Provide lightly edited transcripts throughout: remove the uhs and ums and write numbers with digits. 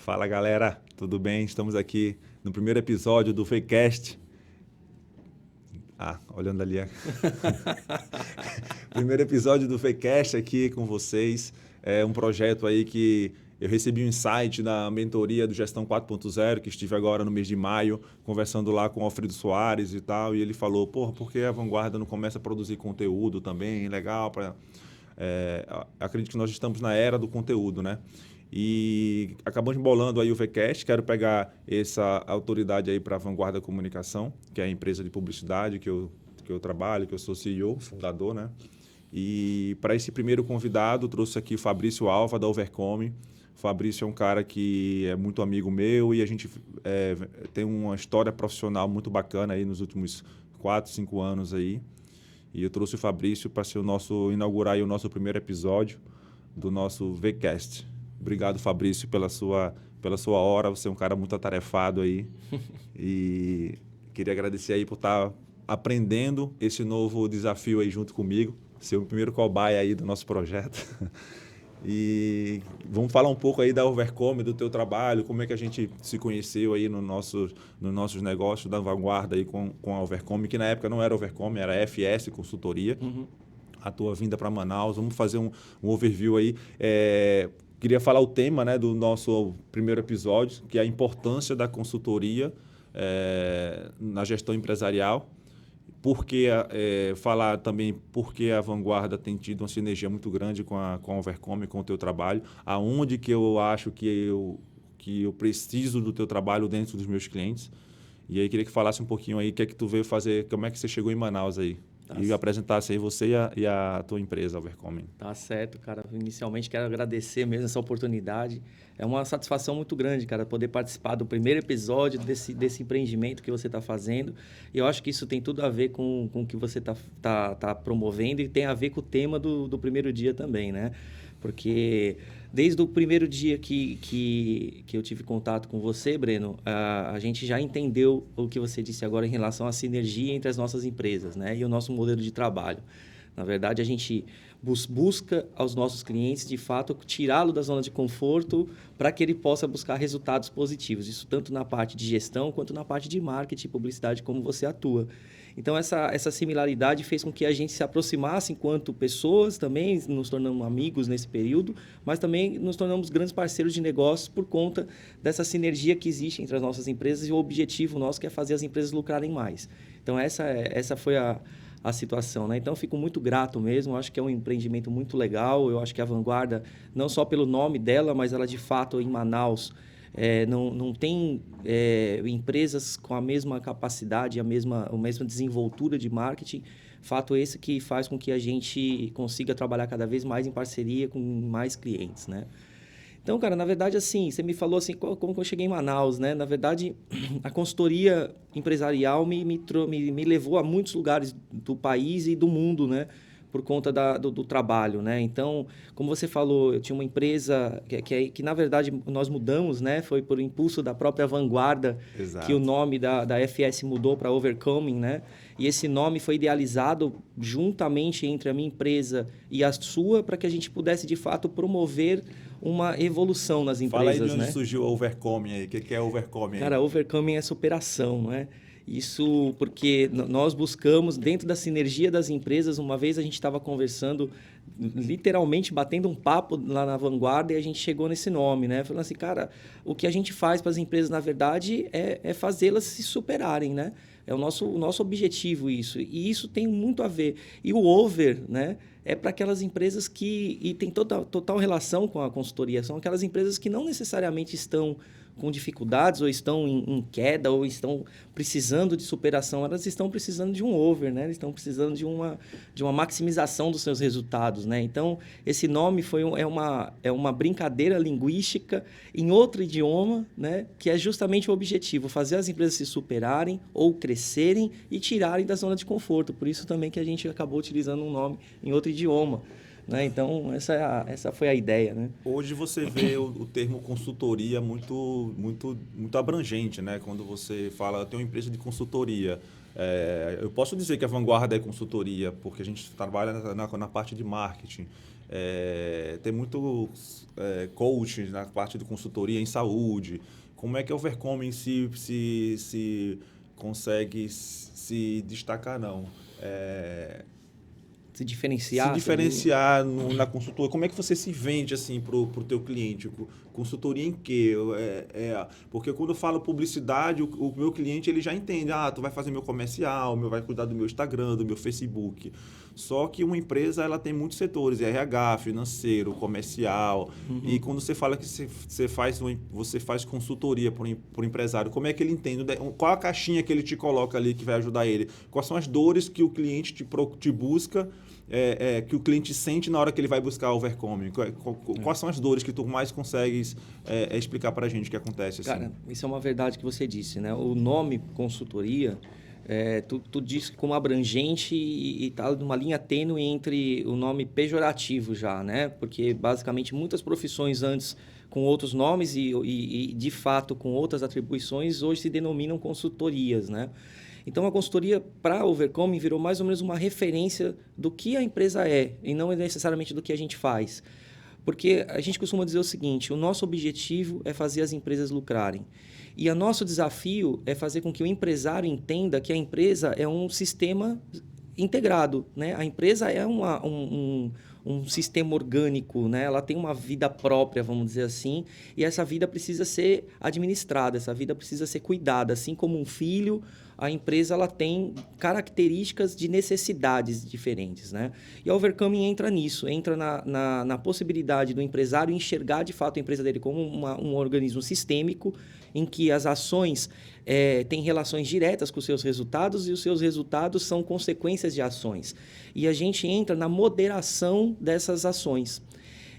Fala galera, tudo bem? Estamos aqui no primeiro episódio do Fakecast. Olhando ali. Primeiro episódio do Fakecast aqui com vocês. É um projeto aí que eu recebi um insight da mentoria do Gestão 4.0, que estive agora no mês de maio, conversando lá com o Alfredo Soares e tal, e ele falou, por que a Vanguarda não começa a produzir conteúdo também? Legal, acredito que nós estamos na era do conteúdo, né? E acabamos bolando aí o Vcast. Quero pegar essa autoridade aí para a Vanguarda Comunicação, que é a empresa de publicidade que eu trabalho, que eu sou CEO, fundador, né? E para esse primeiro convidado, trouxe aqui o Fabrício Alva, da Overcome. O Fabrício é um cara que é muito amigo meu e a gente tem uma história profissional muito bacana aí nos últimos 4, 5 anos aí. E eu trouxe o Fabrício para inaugurar aí o nosso primeiro episódio do nosso Vcast. Obrigado, Fabrício, pela sua hora. Você é um cara muito atarefado aí. E queria agradecer aí por estar aprendendo esse novo desafio aí junto comigo. Ser o primeiro cobaia aí do nosso projeto. E vamos falar um pouco aí da Overcome, do teu trabalho, como é que a gente se conheceu aí nos nossos negócios da Vanguarda aí com a Overcome, que na época não era Overcome, era FS Consultoria. Uhum. A tua vinda para Manaus. Vamos fazer um overview aí. Queria falar o tema, né, do nosso primeiro episódio, que é a importância da consultoria na gestão empresarial. Falar também porque a Vanguarda tem tido uma sinergia muito grande com a Overcome, com o teu trabalho. Aonde que eu acho que eu preciso do teu trabalho dentro dos meus clientes. E aí queria que falasse um pouquinho aí o que é que tu veio fazer, como é que você chegou em Manaus aí. E apresentasse aí você e a tua empresa, Overcome. Tá certo, cara. Inicialmente quero agradecer mesmo essa oportunidade. É uma satisfação muito grande, cara, poder participar do primeiro episódio desse empreendimento que você está fazendo. E eu acho que isso tem tudo a ver com o que você tá promovendo e tem a ver com o tema do primeiro dia também, né? Porque desde o primeiro dia que eu tive contato com você, Breno, a gente já entendeu o que você disse agora em relação à sinergia entre as nossas empresas, né? E o nosso modelo de trabalho. Na verdade, a gente busca aos nossos clientes, de fato, tirá-lo da zona de conforto para que ele possa buscar resultados positivos. Isso tanto na parte de gestão quanto na parte de marketing e publicidade, como você atua. Então, essa similaridade fez com que a gente se aproximasse enquanto pessoas, também nos tornamos amigos nesse período, mas também nos tornamos grandes parceiros de negócios por conta dessa sinergia que existe entre as nossas empresas e o objetivo nosso que é fazer as empresas lucrarem mais. Então, essa foi a situação, né? Então, fico muito grato mesmo. Acho que é um empreendimento muito legal. Eu acho que a Vanguarda, não só pelo nome dela, mas ela de fato em Manaus não tem empresas com a mesma capacidade, a mesma desenvoltura de marketing. Fato esse que faz com que a gente consiga trabalhar cada vez mais em parceria com mais clientes, né? Então, cara, na verdade, assim, você me falou assim, como que eu cheguei em Manaus, né? Na verdade, a consultoria empresarial me levou a muitos lugares do país e do mundo, né? Por conta do trabalho, né? Então, como você falou, eu tinha uma empresa que na verdade, nós mudamos, né? Foi por impulso da própria Vanguarda. Exato. Que o nome da FS mudou para Overcoming, né? E esse nome foi idealizado juntamente entre a minha empresa e a sua para que a gente pudesse, de fato, promover uma evolução nas empresas. Fala aí de onde, né? Surgiu a Overcome aí. O que é Overcome aí? Cara, Overcoming é superação, não é? Isso porque nós buscamos, dentro da sinergia das empresas, uma vez a gente estava conversando, literalmente batendo um papo lá na Vanguarda e a gente chegou nesse nome, né? Falando assim, cara, o que a gente faz para as empresas, na verdade, é fazê-las se superarem, né? É o nosso objetivo isso. E isso tem muito a ver. E o over, né? É para aquelas empresas e tem total relação com a consultoria, são aquelas empresas que não necessariamente estão com dificuldades ou estão em queda ou estão precisando de superação, elas estão precisando de um over, né? Eles estão precisando de uma maximização dos seus resultados, né? Então, esse nome é uma brincadeira linguística em outro idioma, né? Que é justamente o objetivo, fazer as empresas se superarem ou crescerem e tirarem da zona de conforto. Por isso também que a gente acabou utilizando um nome em outro idioma. Né? Então, essa foi a ideia. Né? Hoje você vê o termo consultoria muito, muito, muito abrangente, né? Quando você fala, tem uma empresa de consultoria. Eu posso dizer que a vanguarda é consultoria, porque a gente trabalha na parte de marketing. Tem muito coaching na parte de consultoria em saúde. Como é que a Overcoming se consegue se destacar, não? Se diferenciar. Na consultoria. Como é que você se vende assim para o teu cliente? Consultoria em quê? Porque quando eu falo publicidade, o meu cliente ele já entende. Tu vai fazer meu comercial, vai cuidar do meu Instagram, do meu Facebook. Só que uma empresa ela tem muitos setores, RH, financeiro, comercial. E quando você fala que você faz consultoria para o empresário, como é que ele entende? Qual a caixinha que ele te coloca ali que vai ajudar ele? Quais são as dores que o cliente te busca, que o cliente sente na hora que ele vai buscar a Overcoming? Quais são as dores que tu mais consegues explicar para a gente que acontece? Assim? Cara, isso é uma verdade que você disse, né? O nome consultoria... tu diz como abrangente e está numa linha tênue entre o nome pejorativo já, né? Porque basicamente muitas profissões antes com outros nomes e de fato com outras atribuições hoje se denominam consultorias, né? Então a consultoria para a Overcoming virou mais ou menos uma referência do que a empresa é e não necessariamente do que a gente faz. Porque a gente costuma dizer o seguinte, o nosso objetivo é fazer as empresas lucrarem. E o nosso desafio é fazer com que o empresário entenda que a empresa é um sistema integrado, né? A empresa é um sistema orgânico, né? Ela tem uma vida própria, vamos dizer assim, e essa vida precisa ser administrada, essa vida precisa ser cuidada, assim como um filho. A empresa ela tem características de necessidades diferentes, né? E a Overcoming entra nisso, entra na possibilidade do empresário enxergar de fato a empresa dele como um organismo sistêmico em que as ações têm relações diretas com os seus resultados e os seus resultados são consequências de ações. E a gente entra na moderação dessas ações.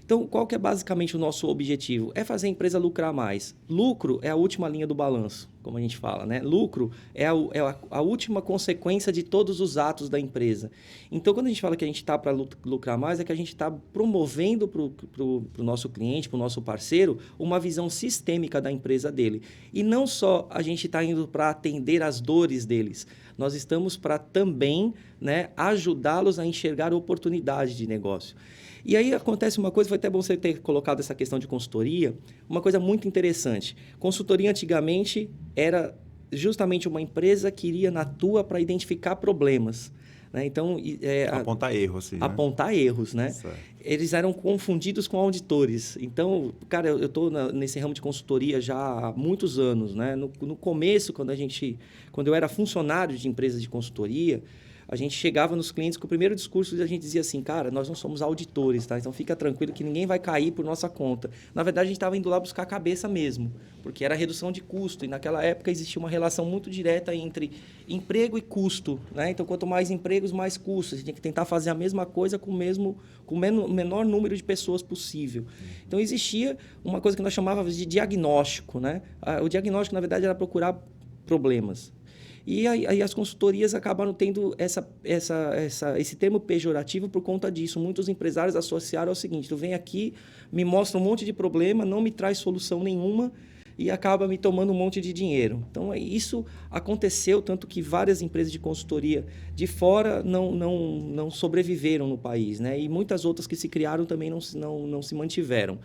Então, qual que é basicamente o nosso objetivo? É fazer a empresa lucrar mais. Lucro é a última linha do balanço, como a gente fala, né? Lucro é a última consequência de todos os atos da empresa. Então, quando a gente fala que a gente está para lucrar mais, é que a gente está promovendo para o nosso cliente, para o nosso parceiro, uma visão sistêmica da empresa dele. E não só a gente está indo para atender as dores deles, nós estamos para também, né, ajudá-los a enxergar oportunidade de negócio. E aí acontece uma coisa, foi até bom você ter colocado essa questão de consultoria, uma coisa muito interessante. Consultoria antigamente era justamente uma empresa que iria na tua para identificar problemas. Né? Então, apontar erros, assim, apontar erros, né? Certo. Eles eram confundidos com auditores. Então, cara, eu estou nesse ramo de consultoria já há muitos anos, né? No começo, quando eu era funcionário de empresas de consultoria, a gente chegava nos clientes com o primeiro discurso e a gente dizia assim, cara, nós não somos auditores, tá? Então fica tranquilo que ninguém vai cair por nossa conta. Na verdade, a gente estava indo lá buscar a cabeça mesmo, porque era redução de custo. E naquela época existia uma relação muito direta entre emprego e custo, né? Então, quanto mais empregos, mais custos. A gente tinha que tentar fazer a mesma coisa com o menor número de pessoas possível. Então, existia uma coisa que nós chamávamos de diagnóstico, né? O diagnóstico, na verdade, era procurar problemas. E aí as consultorias acabaram tendo esse termo pejorativo por conta disso. Muitos empresários associaram ao seguinte, tu vem aqui, me mostra um monte de problema, não me traz solução nenhuma e acaba me tomando um monte de dinheiro. Então, isso aconteceu, tanto que várias empresas de consultoria de fora não sobreviveram no país, né? E muitas outras que se criaram também não se mantiveram.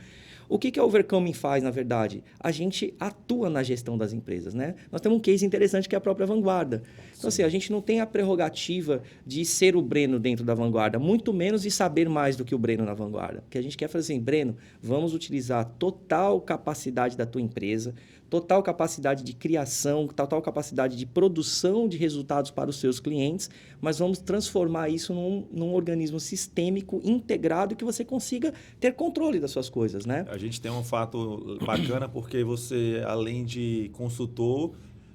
O que a Overcoming faz, na verdade? A gente atua na gestão das empresas, né? Nós temos um case interessante que é a própria Vanguarda. Então, assim, a gente não tem a prerrogativa de ser o Breno dentro da Vanguarda, muito menos de saber mais do que o Breno na Vanguarda. O que a gente quer fazer assim, Breno, vamos utilizar a total capacidade da tua empresa, total capacidade de criação, total capacidade de produção de resultados para os seus clientes, mas vamos transformar isso num organismo sistêmico, integrado, que você consiga ter controle das suas coisas, né? A gente tem um fato bacana porque você, além de consultor,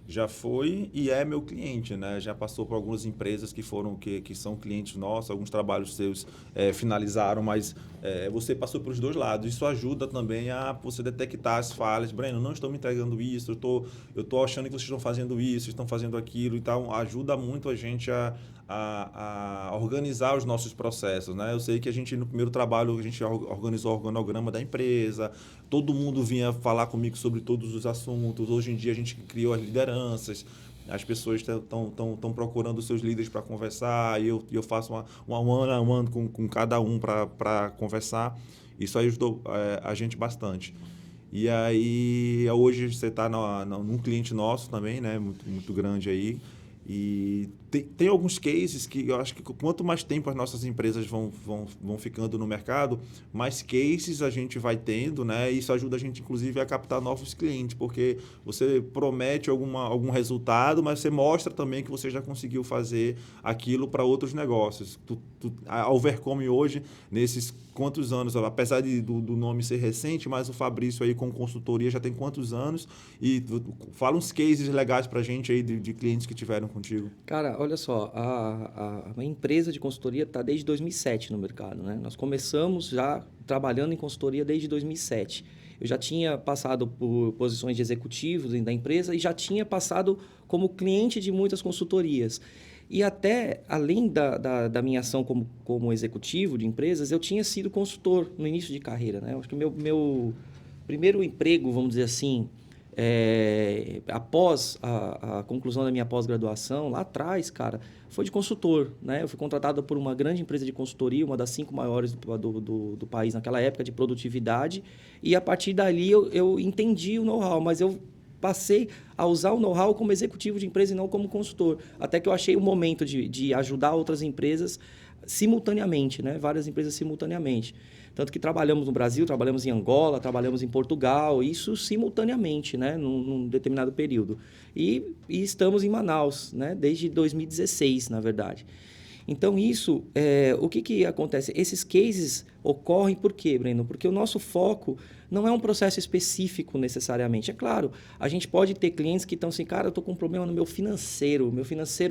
já foi e é meu cliente, né? Já passou por algumas empresas que são clientes nossos, alguns trabalhos seus finalizaram, mas você passou pelos dois lados. Isso ajuda também a você detectar as falhas. Breno, não estou me entregando isso, eu estou achando que vocês estão fazendo isso, estão fazendo aquilo. Então, ajuda muito a gente a organizar os nossos processos, né? Eu sei que a gente, no primeiro trabalho, a gente organizou o organograma da empresa, todo mundo vinha falar comigo sobre todos os assuntos. Hoje em dia, a gente criou as lideranças. as pessoas estão procurando os seus líderes para conversar, e eu faço uma one-on-one com cada um para conversar. Isso aí ajudou a gente bastante. E aí, hoje você está num cliente nosso também, né? Muito, muito grande aí. E tem alguns cases que eu acho que quanto mais tempo as nossas empresas vão ficando no mercado, mais cases a gente vai tendo, né? E isso ajuda a gente, inclusive, a captar novos clientes, porque você promete algum resultado, mas você mostra também que você já conseguiu fazer aquilo para outros negócios. A Overcome hoje, nesses quantos anos, apesar do nome ser recente, mas o Fabrício aí com consultoria já tem quantos anos? E fala uns cases legais para a gente aí de clientes que tiveram contigo. Cara, olha só, a empresa de consultoria está desde 2007 no mercado, né? Nós começamos já trabalhando em consultoria desde 2007. Eu já tinha passado por posições de executivo dentro da empresa e já tinha passado como cliente de muitas consultorias. E até, além da minha ação como executivo de empresas, eu tinha sido consultor no início de carreira, né? Eu acho que meu primeiro emprego, vamos dizer assim, após a conclusão da minha pós-graduação, lá atrás, cara, foi de consultor, né? Eu fui contratado por uma grande empresa de consultoria, uma das 5 maiores do país naquela época, de produtividade, e a partir dali eu entendi o know-how, mas eu passei a usar o know-how como executivo de empresa e não como consultor, até que eu achei o momento de ajudar outras empresas simultaneamente, né? Várias empresas simultaneamente. Tanto que trabalhamos no Brasil, trabalhamos em Angola, trabalhamos em Portugal, isso simultaneamente, né? Num determinado período. E estamos em Manaus, né? Desde 2016, na verdade. Então, isso, o que acontece? Esses cases ocorrem por quê, Breno? Porque o nosso foco não é um processo específico necessariamente. É claro, a gente pode ter clientes que estão assim, cara, eu estou com um problema no meu financeiro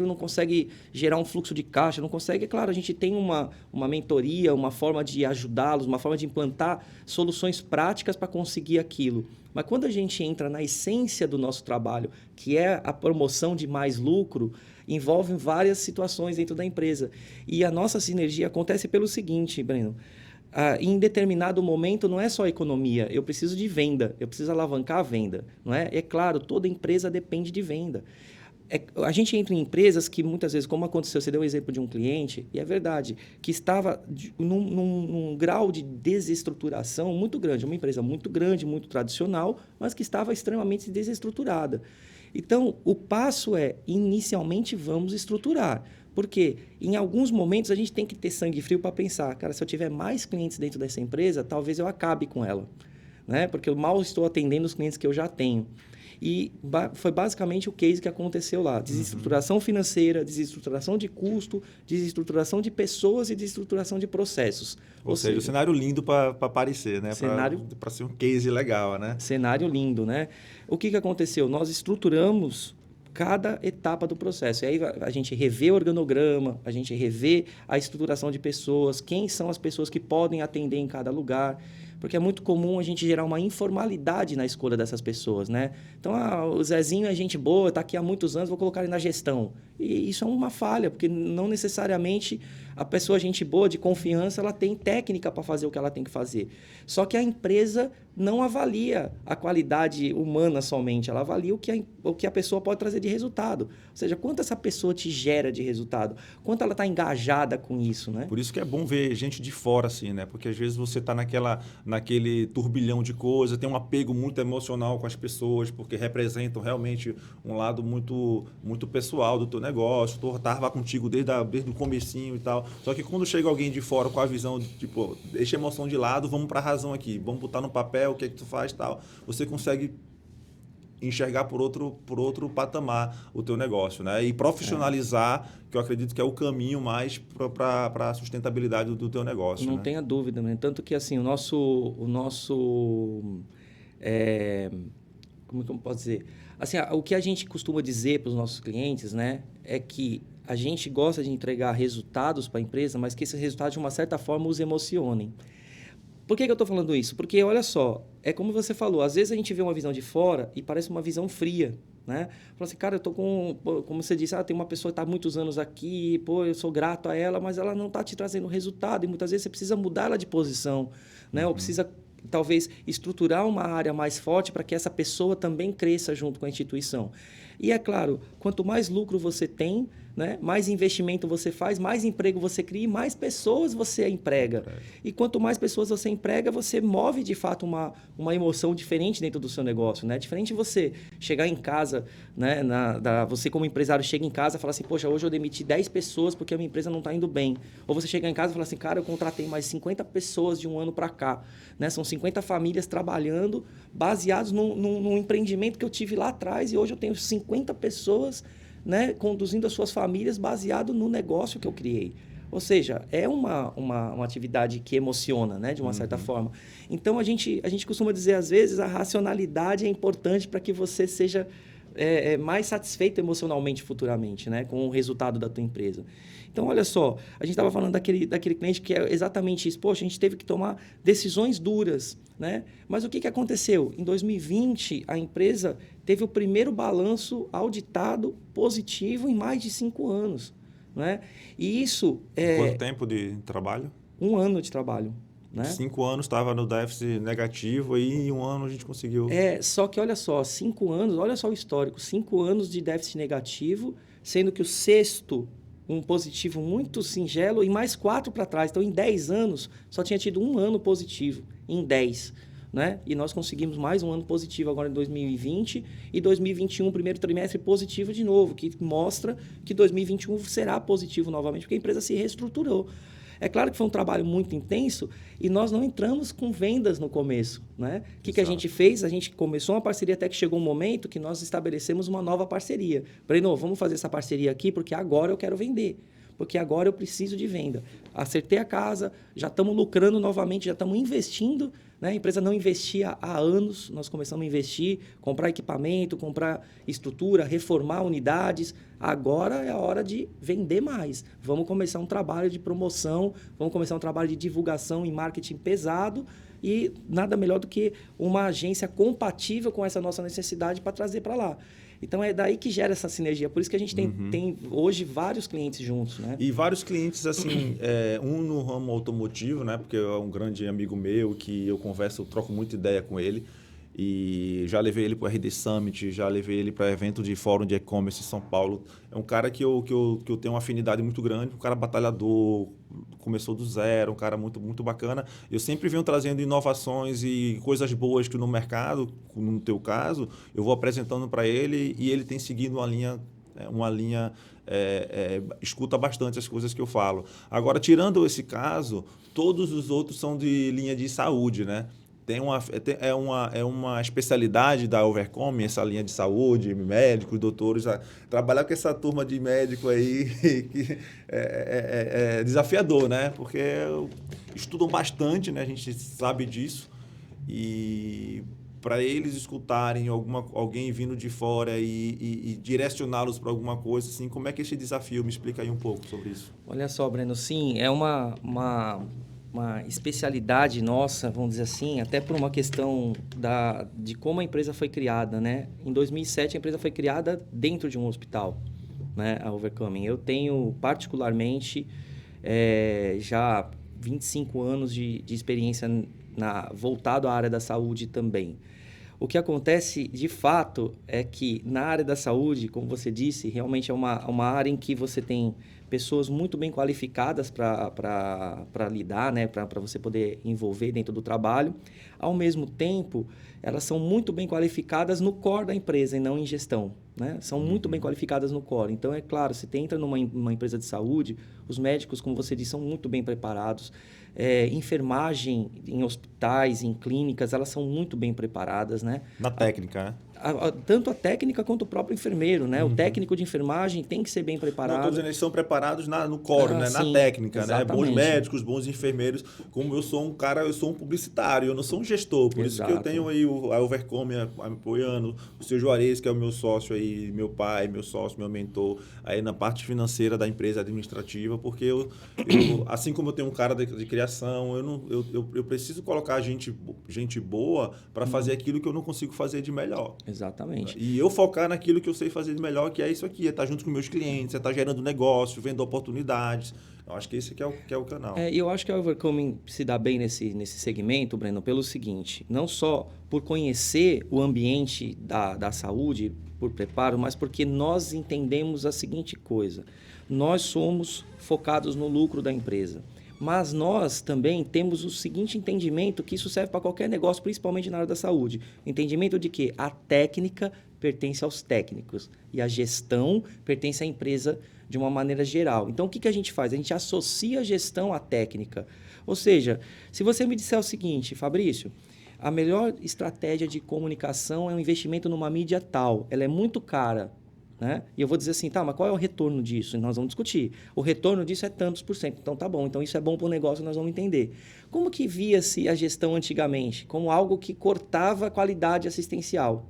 não consegue gerar um fluxo de caixa, não consegue. É claro, a gente tem uma mentoria, uma forma de ajudá-los, uma forma de implantar soluções práticas para conseguir aquilo. Mas quando a gente entra na essência do nosso trabalho, que é a promoção de mais lucro, envolve várias situações dentro da empresa. E a nossa sinergia acontece pelo seguinte, Breno. Em determinado momento, não é só economia, eu preciso de venda, eu preciso alavancar a venda. Não é? É claro, toda empresa depende de venda. A gente entra em empresas que muitas vezes, como aconteceu, você deu o exemplo de um cliente, e é verdade, que estava num grau de desestruturação muito grande, uma empresa muito grande, muito tradicional, mas que estava extremamente desestruturada. Então, o passo é, inicialmente, vamos estruturar. Porque em alguns momentos a gente tem que ter sangue frio para pensar, cara, se eu tiver mais clientes dentro dessa empresa, talvez eu acabe com ela, né? Porque eu mal estou atendendo os clientes que eu já tenho. E foi basicamente o case que aconteceu lá. Desestruturação financeira, desestruturação de custo, desestruturação de pessoas e desestruturação de processos. Ou seja, o cenário lindo para aparecer, né? Para ser um case legal, né? Cenário lindo, né? O que aconteceu? Nós estruturamos cada etapa do processo. E aí a gente revê o organograma, a gente revê a estruturação de pessoas, quem são as pessoas que podem atender em cada lugar. Porque é muito comum a gente gerar uma informalidade na escolha dessas pessoas, né? Então, o Zezinho é gente boa, está aqui há muitos anos, vou colocar ele na gestão. E isso é uma falha, porque não necessariamente a pessoa gente boa, de confiança, ela tem técnica para fazer o que ela tem que fazer. Só que a empresa não avalia a qualidade humana somente, ela avalia o que a pessoa pode trazer de resultado. Ou seja, quanto essa pessoa te gera de resultado, quanto ela está engajada com isso, né? Por isso que é bom ver gente de fora, assim, né? Porque às vezes você está naquele turbilhão de coisas, tem um apego muito emocional com as pessoas, porque representam realmente um lado muito, muito pessoal do teu negócio. Tu estava contigo desde o comecinho e tal. Só que quando chega alguém de fora com a visão de, tipo, deixa a emoção de lado, vamos para a razão aqui, vamos botar no papel o que é que tu faz e tal, você consegue enxergar por outro patamar o teu negócio, né? E profissionalizar, que eu acredito que é o caminho mais para a sustentabilidade do teu negócio. Não né? tenha dúvida, né? Tanto que assim, como que eu posso dizer? Assim, o que a gente costuma dizer para os nossos clientes, né, é que a gente gosta de entregar resultados para a empresa, mas que esses resultados, de uma certa forma, os emocionem. Por que eu estou falando isso? Porque, olha só, é como você falou, às vezes a gente vê uma visão de fora e parece uma visão fria, né? Fala assim, cara, eu estou com... Como você disse, tem uma pessoa que está há muitos anos aqui, eu sou grato a ela, mas ela não está te trazendo resultado e muitas vezes você precisa mudar ela de posição, né? Ou precisa, talvez, estruturar uma área mais forte para que essa pessoa também cresça junto com a instituição. E é claro, quanto mais lucro você tem, né, mais investimento você faz, mais emprego você cria e mais pessoas você emprega. E quanto mais pessoas você emprega, você move de fato uma emoção diferente dentro do seu negócio. Né? Diferente de você chegar em casa, né, você como empresário chega em casa e fala assim, poxa, hoje eu demiti 10 pessoas porque a minha empresa não está indo bem. Ou você chega em casa e fala assim, cara, eu contratei mais 50 pessoas de um ano para cá. Né? São 50 famílias trabalhando baseados num empreendimento que eu tive lá atrás e hoje eu tenho 50 pessoas, né, conduzindo as suas famílias baseado no negócio que eu criei. Ou seja, é uma atividade que emociona, né, de uma certa forma. Então, a gente costuma dizer, às vezes, a racionalidade é importante para que você seja mais satisfeito emocionalmente futuramente, né, com o resultado da tua empresa. Então, olha só, a gente estava falando daquele cliente que é exatamente isso. Poxa, a gente teve que tomar decisões duras, né? Mas o que aconteceu? Em 2020, a empresa teve o primeiro balanço auditado positivo em mais de 5 anos. Né? E isso Quanto tempo de trabalho? 1 ano de trabalho. Né? 5 anos estava no déficit negativo e em 1 ano a gente conseguiu... Só que olha só, 5 anos, olha só o histórico, 5 anos de déficit negativo, sendo que o sexto, um positivo muito singelo, e mais 4 para trás. Então, em 10 anos, só tinha tido 1 ano positivo, em 10. Né? E nós conseguimos mais 1 ano positivo agora em 2020 e 2021, primeiro trimestre positivo de novo, que mostra que 2021 será positivo novamente, porque a empresa se reestruturou. É claro que foi um trabalho muito intenso e nós não entramos com vendas no começo. Né? O que a gente fez? A gente começou uma parceria até que chegou um momento que nós estabelecemos uma nova parceria. Falei, não, vamos fazer essa parceria aqui porque agora eu quero vender. Porque agora eu preciso de venda. Acertei a casa, já estamos lucrando novamente, já estamos investindo. Né? A empresa não investia há anos, nós começamos a investir, comprar equipamento, comprar estrutura, reformar unidades. Agora é a hora de vender mais. Vamos começar um trabalho de promoção, vamos começar um trabalho de divulgação e marketing pesado e nada melhor do que uma agência compatível com essa nossa necessidade para trazer para lá. Então, é daí que gera essa sinergia. Por isso que a gente tem hoje vários clientes juntos. Né? E vários clientes, assim, um no ramo automotivo, né? Porque é um grande amigo meu que eu converso, eu troco muita ideia com ele. E já levei ele para o RD Summit, já levei ele para evento de fórum de e-commerce em São Paulo. É um cara que eu tenho uma afinidade muito grande, um cara batalhador, começou do zero, um cara muito, muito bacana. Eu sempre venho trazendo inovações e coisas boas que no mercado, no teu caso, eu vou apresentando para ele e ele tem seguido uma linha escuta bastante as coisas que eu falo. Agora, tirando esse caso, todos os outros são de linha de saúde, né? É uma especialidade da Overcome, essa linha de saúde, médicos, doutores. Trabalhar com essa turma de médico aí que é desafiador, né? Porque estudam bastante, né? A gente sabe disso. E para eles escutarem alguém vindo de fora e direcioná-los para alguma coisa, assim, como é que é esse desafio? Me explica aí um pouco sobre isso. Olha só, Breno, sim, é uma especialidade nossa, vamos dizer assim, até por uma questão de como a empresa foi criada, né? Em 2007, a empresa foi criada dentro de um hospital, né? A Overcoming. Eu tenho, particularmente, já 25 anos de experiência voltado à área da saúde também. O que acontece, de fato, é que na área da saúde, como você disse, realmente é uma área em que você tem pessoas muito bem qualificadas para lidar, né? Para você poder envolver dentro do trabalho. Ao mesmo tempo, elas são muito bem qualificadas no core da empresa e não em gestão. Né? São muito bem qualificadas no core. Então, é claro, se entra numa empresa de saúde, os médicos, como você disse, são muito bem preparados. Enfermagem em hospitais, em clínicas, elas são muito bem preparadas. Né? Na técnica, né? Tanto a técnica quanto o próprio enfermeiro, né? O técnico de enfermagem tem que ser bem preparado. Não, todos eles são preparados no core, né? Sim, na técnica, exatamente. né? Bons médicos, bons enfermeiros. Como eu sou eu sou um publicitário, eu não sou um gestor. Por isso que eu tenho aí a Overcome apoiando, o seu Juarez, que é o meu sócio aí, meu pai, meu sócio, meu mentor, aí na parte financeira da empresa administrativa, porque assim como eu tenho um cara de criação, eu preciso colocar gente boa para fazer aquilo que eu não consigo fazer de melhor. Exatamente. E eu focar naquilo que eu sei fazer de melhor, que é isso aqui, é estar junto com meus clientes, é estar gerando negócio, vendo oportunidades. Eu acho que esse que é o canal. E eu acho que a Overcoming se dá bem nesse segmento, Breno, pelo seguinte, não só por conhecer o ambiente da saúde, por preparo, mas porque nós entendemos a seguinte coisa, nós somos focados no lucro da empresa, mas nós também temos o seguinte entendimento, que isso serve para qualquer negócio, principalmente na área da saúde, entendimento de que a técnica pertence aos técnicos e a gestão pertence à empresa de uma maneira geral. Então, o que a gente faz? A gente associa a gestão à técnica. Ou seja, se você me disser o seguinte, Fabrício, a melhor estratégia de comunicação é um investimento numa mídia tal, ela é muito cara, né? E eu vou dizer assim, tá, mas qual é o retorno disso? E nós vamos discutir. O retorno disso é tantos por cento. Então, tá bom. Então, isso é bom para o negócio, nós vamos entender. Como que via-se a gestão antigamente? Como algo que cortava a qualidade assistencial.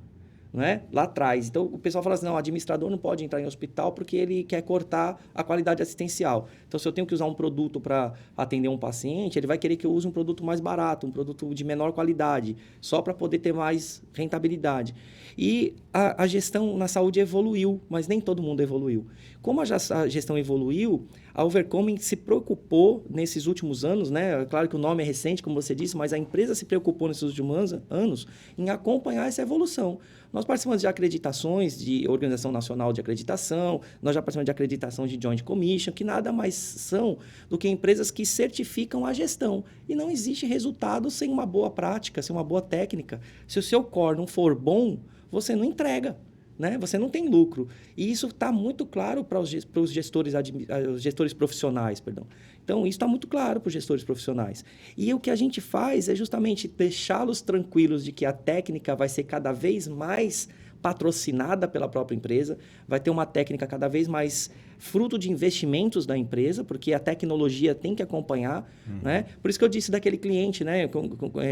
Não é? Lá atrás. Então, o pessoal fala assim, não, o administrador não pode entrar em hospital porque ele quer cortar a qualidade assistencial. Então, se eu tenho que usar um produto para atender um paciente, ele vai querer que eu use um produto mais barato, um produto de menor qualidade, só para poder ter mais rentabilidade. E a gestão na saúde evoluiu, mas nem todo mundo evoluiu. Como a gestão evoluiu, a Overcoming se preocupou nesses últimos anos, né? Claro que o nome é recente, como você disse, mas a empresa se preocupou nesses últimos anos em acompanhar essa evolução. Nós participamos de acreditações de Organização Nacional de Acreditação, nós já participamos de acreditação de Joint Commission, que nada mais são do que empresas que certificam a gestão. E não existe resultado sem uma boa prática, sem uma boa técnica. Se o seu core não for bom, você não entrega. Né? Você não tem lucro. E isso está muito claro para os gestores profissionais. Perdão. Então, isso está muito claro para os gestores profissionais. E o que a gente faz é justamente deixá-los tranquilos de que a técnica vai ser cada vez mais patrocinada pela própria empresa, vai ter uma técnica cada vez mais fruto de investimentos da empresa, porque a tecnologia tem que acompanhar, né? Por isso que eu disse daquele cliente, né?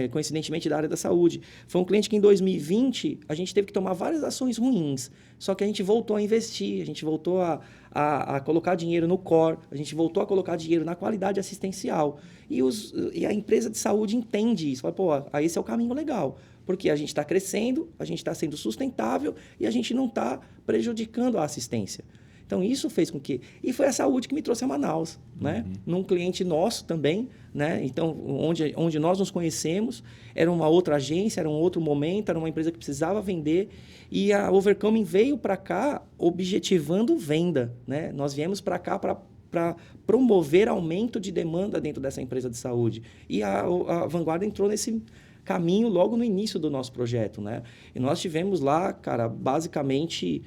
Coincidentemente da área da saúde. Foi um cliente que em 2020 a gente teve que tomar várias ações ruins, só que a gente voltou a investir, a gente voltou a colocar dinheiro no core, a gente voltou a colocar dinheiro na qualidade assistencial. E a empresa de saúde entende isso, fala, pô, esse é o caminho legal. Porque a gente está crescendo, a gente está sendo sustentável e a gente não está prejudicando a assistência. Então, isso fez com que... E foi a saúde que me trouxe a Manaus, né? Num cliente nosso também, né? Então, onde nós nos conhecemos, era uma outra agência, era um outro momento, era uma empresa que precisava vender. E a Overcoming veio para cá objetivando venda, né? Nós viemos para cá para promover aumento de demanda dentro dessa empresa de saúde. E a Vanguarda entrou nesse caminho logo no início do nosso projeto, né? E nós tivemos lá, cara, basicamente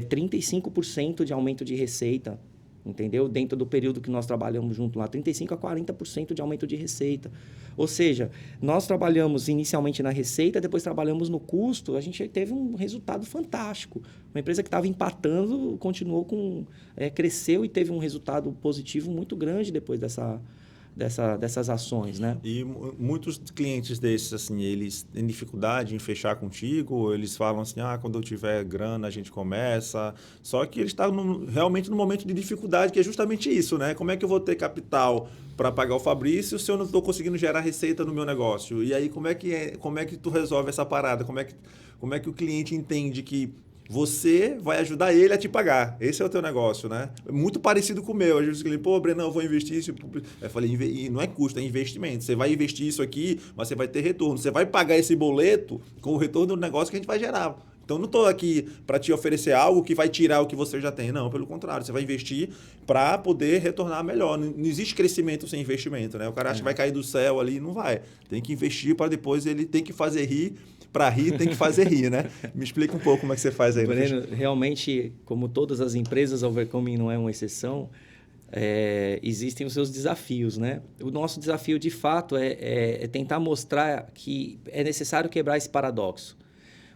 35% de aumento de receita, entendeu? Dentro do período que nós trabalhamos junto lá, 35% a 40% de aumento de receita. Ou seja, nós trabalhamos inicialmente na receita, depois trabalhamos no custo, a gente teve um resultado fantástico. Uma empresa que estava empatando, continuou cresceu e teve um resultado positivo muito grande depois dessas ações, né? E muitos clientes desses, assim, eles têm dificuldade em fechar contigo, ou eles falam assim, quando eu tiver grana a gente começa, só que eles estão realmente no momento de dificuldade, que é justamente isso, né? Como é que eu vou ter capital para pagar o Fabrício se eu não estou conseguindo gerar receita no meu negócio? E aí, como é que tu resolve essa parada? Como é que o cliente entende que você vai ajudar ele a te pagar? Esse é o teu negócio, né? Muito parecido com o meu. Às vezes ele, pô, Brenão, eu vou investir isso. Eu falei, e não é custo, é investimento. Você vai investir isso aqui, mas você vai ter retorno. Você vai pagar esse boleto com o retorno do negócio que a gente vai gerar. Então, não estou aqui para te oferecer algo que vai tirar o que você já tem. Não, pelo contrário. Você vai investir para poder retornar melhor. Não existe crescimento sem investimento, né? O cara acha que vai cair do céu ali, não vai. Tem que investir para depois ele tem que fazer rir. Para rir, tem que fazer rir, né? Me explica um pouco como é que você faz aí. Breno, realmente, como todas as empresas, a Overcoming não é uma exceção, existem os seus desafios, né? O nosso desafio, de fato, é tentar mostrar que é necessário quebrar esse paradoxo.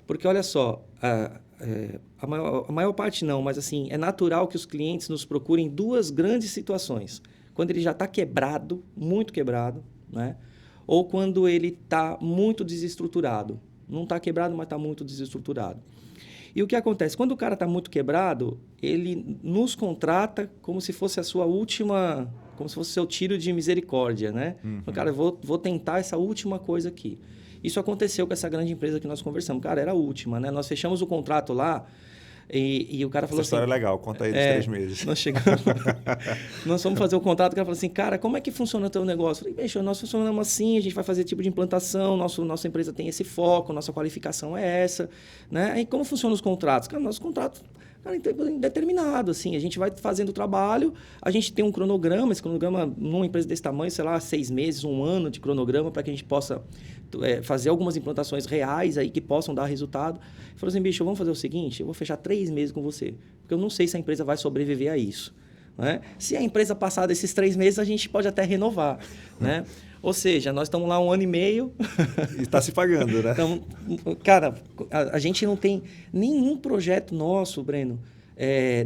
Porque, olha só, a maior parte não, mas assim, é natural que os clientes nos procurem duas grandes situações. Quando ele já está quebrado, muito quebrado, né? Ou quando ele está muito desestruturado. Não está quebrado, mas está muito desestruturado. E o que acontece? Quando o cara está muito quebrado, ele nos contrata como se fosse a sua última... Como se fosse o seu tiro de misericórdia, né? Então, cara, eu vou tentar essa última coisa aqui. Isso aconteceu com essa grande empresa que nós conversamos. Cara, era a última, né? Nós fechamos o contrato lá E o cara falou Essa história assim... é legal, conta aí dos 3 meses. Nós chegamos... nós fomos fazer o contrato, o cara falou assim, cara, como é que funciona o teu negócio? Eu falei, bicho, nós funcionamos assim, a gente vai fazer tipo de implantação, nossa empresa tem esse foco, nossa qualificação é essa, né? E como funcionam os contratos? Cara, nossos contratos... Cara, indeterminado, assim, a gente vai fazendo o trabalho, a gente tem um cronograma, esse cronograma, numa empresa desse tamanho, sei lá, 6 meses, 1 ano de cronograma, para que a gente possa fazer algumas implantações reais aí que possam dar resultado. Ele falou assim, bicho, vamos fazer o seguinte, eu vou fechar 3 meses com você, porque eu não sei se a empresa vai sobreviver a isso. Né? Se a empresa passar desses 3 meses, a gente pode até renovar, né? Ou seja, nós estamos lá 1 ano e meio. E está se pagando, né? Então, cara, a gente não tem nenhum projeto nosso, Breno,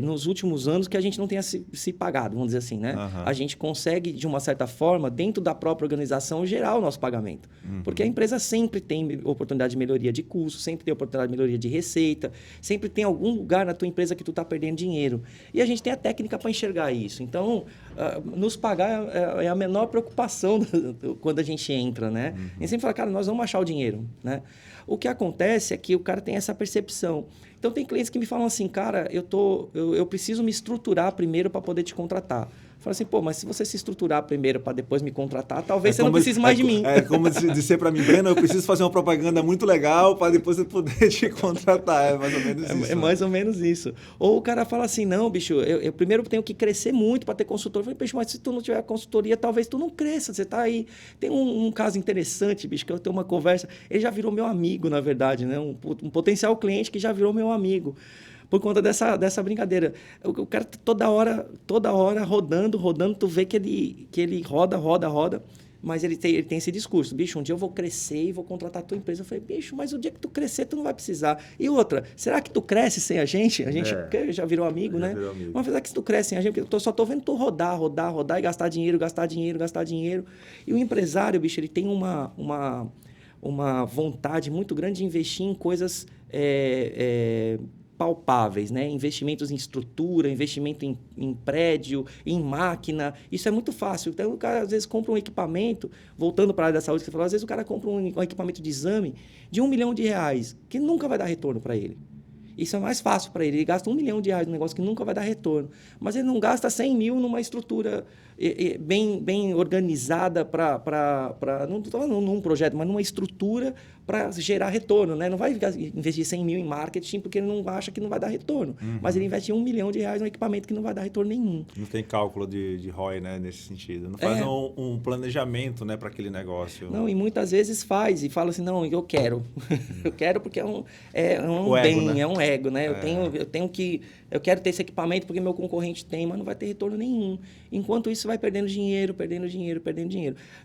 nos últimos anos que a gente não tenha se pagado, vamos dizer assim, né? Uhum. A gente consegue, de uma certa forma, dentro da própria organização, gerar o nosso pagamento. Porque a empresa sempre tem oportunidade de melhoria de custo, sempre tem oportunidade de melhoria de receita, sempre tem algum lugar na tua empresa que tu está perdendo dinheiro. E a gente tem a técnica para enxergar isso. Então, nos pagar é a menor preocupação quando a gente entra, né? A gente sempre fala, cara, nós vamos achar o dinheiro, né? O que acontece é que o cara tem essa percepção. Então, tem clientes que me falam assim, cara, eu preciso me estruturar primeiro para poder te contratar. Fala assim, pô, mas se você se estruturar primeiro para depois me contratar, talvez você não precise mais de mim. É como dizer para mim, Breno, eu preciso fazer uma propaganda muito legal para depois eu poder te contratar. É mais ou menos isso. É mais ou menos isso. Ou o cara fala assim, não, bicho, eu primeiro tenho que crescer muito para ter consultor. Eu falei, bicho, mas se tu não tiver consultoria, talvez tu não cresça. Você tá aí. Tem um caso interessante, bicho, que eu tenho uma conversa. Ele já virou meu amigo, na verdade, né? Um potencial cliente que já virou meu amigo. Por conta dessa brincadeira. O cara toda hora rodando, tu vê que ele roda, mas ele tem esse discurso. Bicho, um dia eu vou crescer e vou contratar a tua empresa. Eu falei, bicho, mas o dia que tu crescer, tu não vai precisar. E outra, será que tu cresce sem a gente? A gente já virou amigo, né? Virou amigo. Mas será que tu cresce sem a gente? Porque eu só tô vendo tu rodar e gastar dinheiro. E o empresário, bicho, ele tem uma vontade muito grande de investir em coisas... palpáveis, né? Investimentos em estrutura, investimento em prédio, em máquina, isso é muito fácil. Então, o cara às vezes compra um equipamento, voltando para a área da saúde, que você falou, às vezes o cara compra um equipamento de exame de R$1 milhão, que nunca vai dar retorno para ele. Isso é mais fácil para ele. Ele gasta R$1 milhão num negócio que nunca vai dar retorno. Mas ele não gasta 100 mil numa estrutura bem organizada não estou falando num projeto, mas numa estrutura para gerar retorno. Né? Não vai investir 100 mil em marketing porque ele não acha que não vai dar retorno. Mas ele investe R$1 milhão num equipamento que não vai dar retorno nenhum. Não tem cálculo de ROI, né, nesse sentido. Não faz um planejamento, né, para aquele negócio. Não, e muitas vezes faz e fala assim, não, eu quero. Eu quero porque é um bem, ego, né? É um ego, né? Eu quero ter esse equipamento porque meu concorrente tem, mas não vai ter retorno nenhum. Enquanto isso, vai perdendo dinheiro.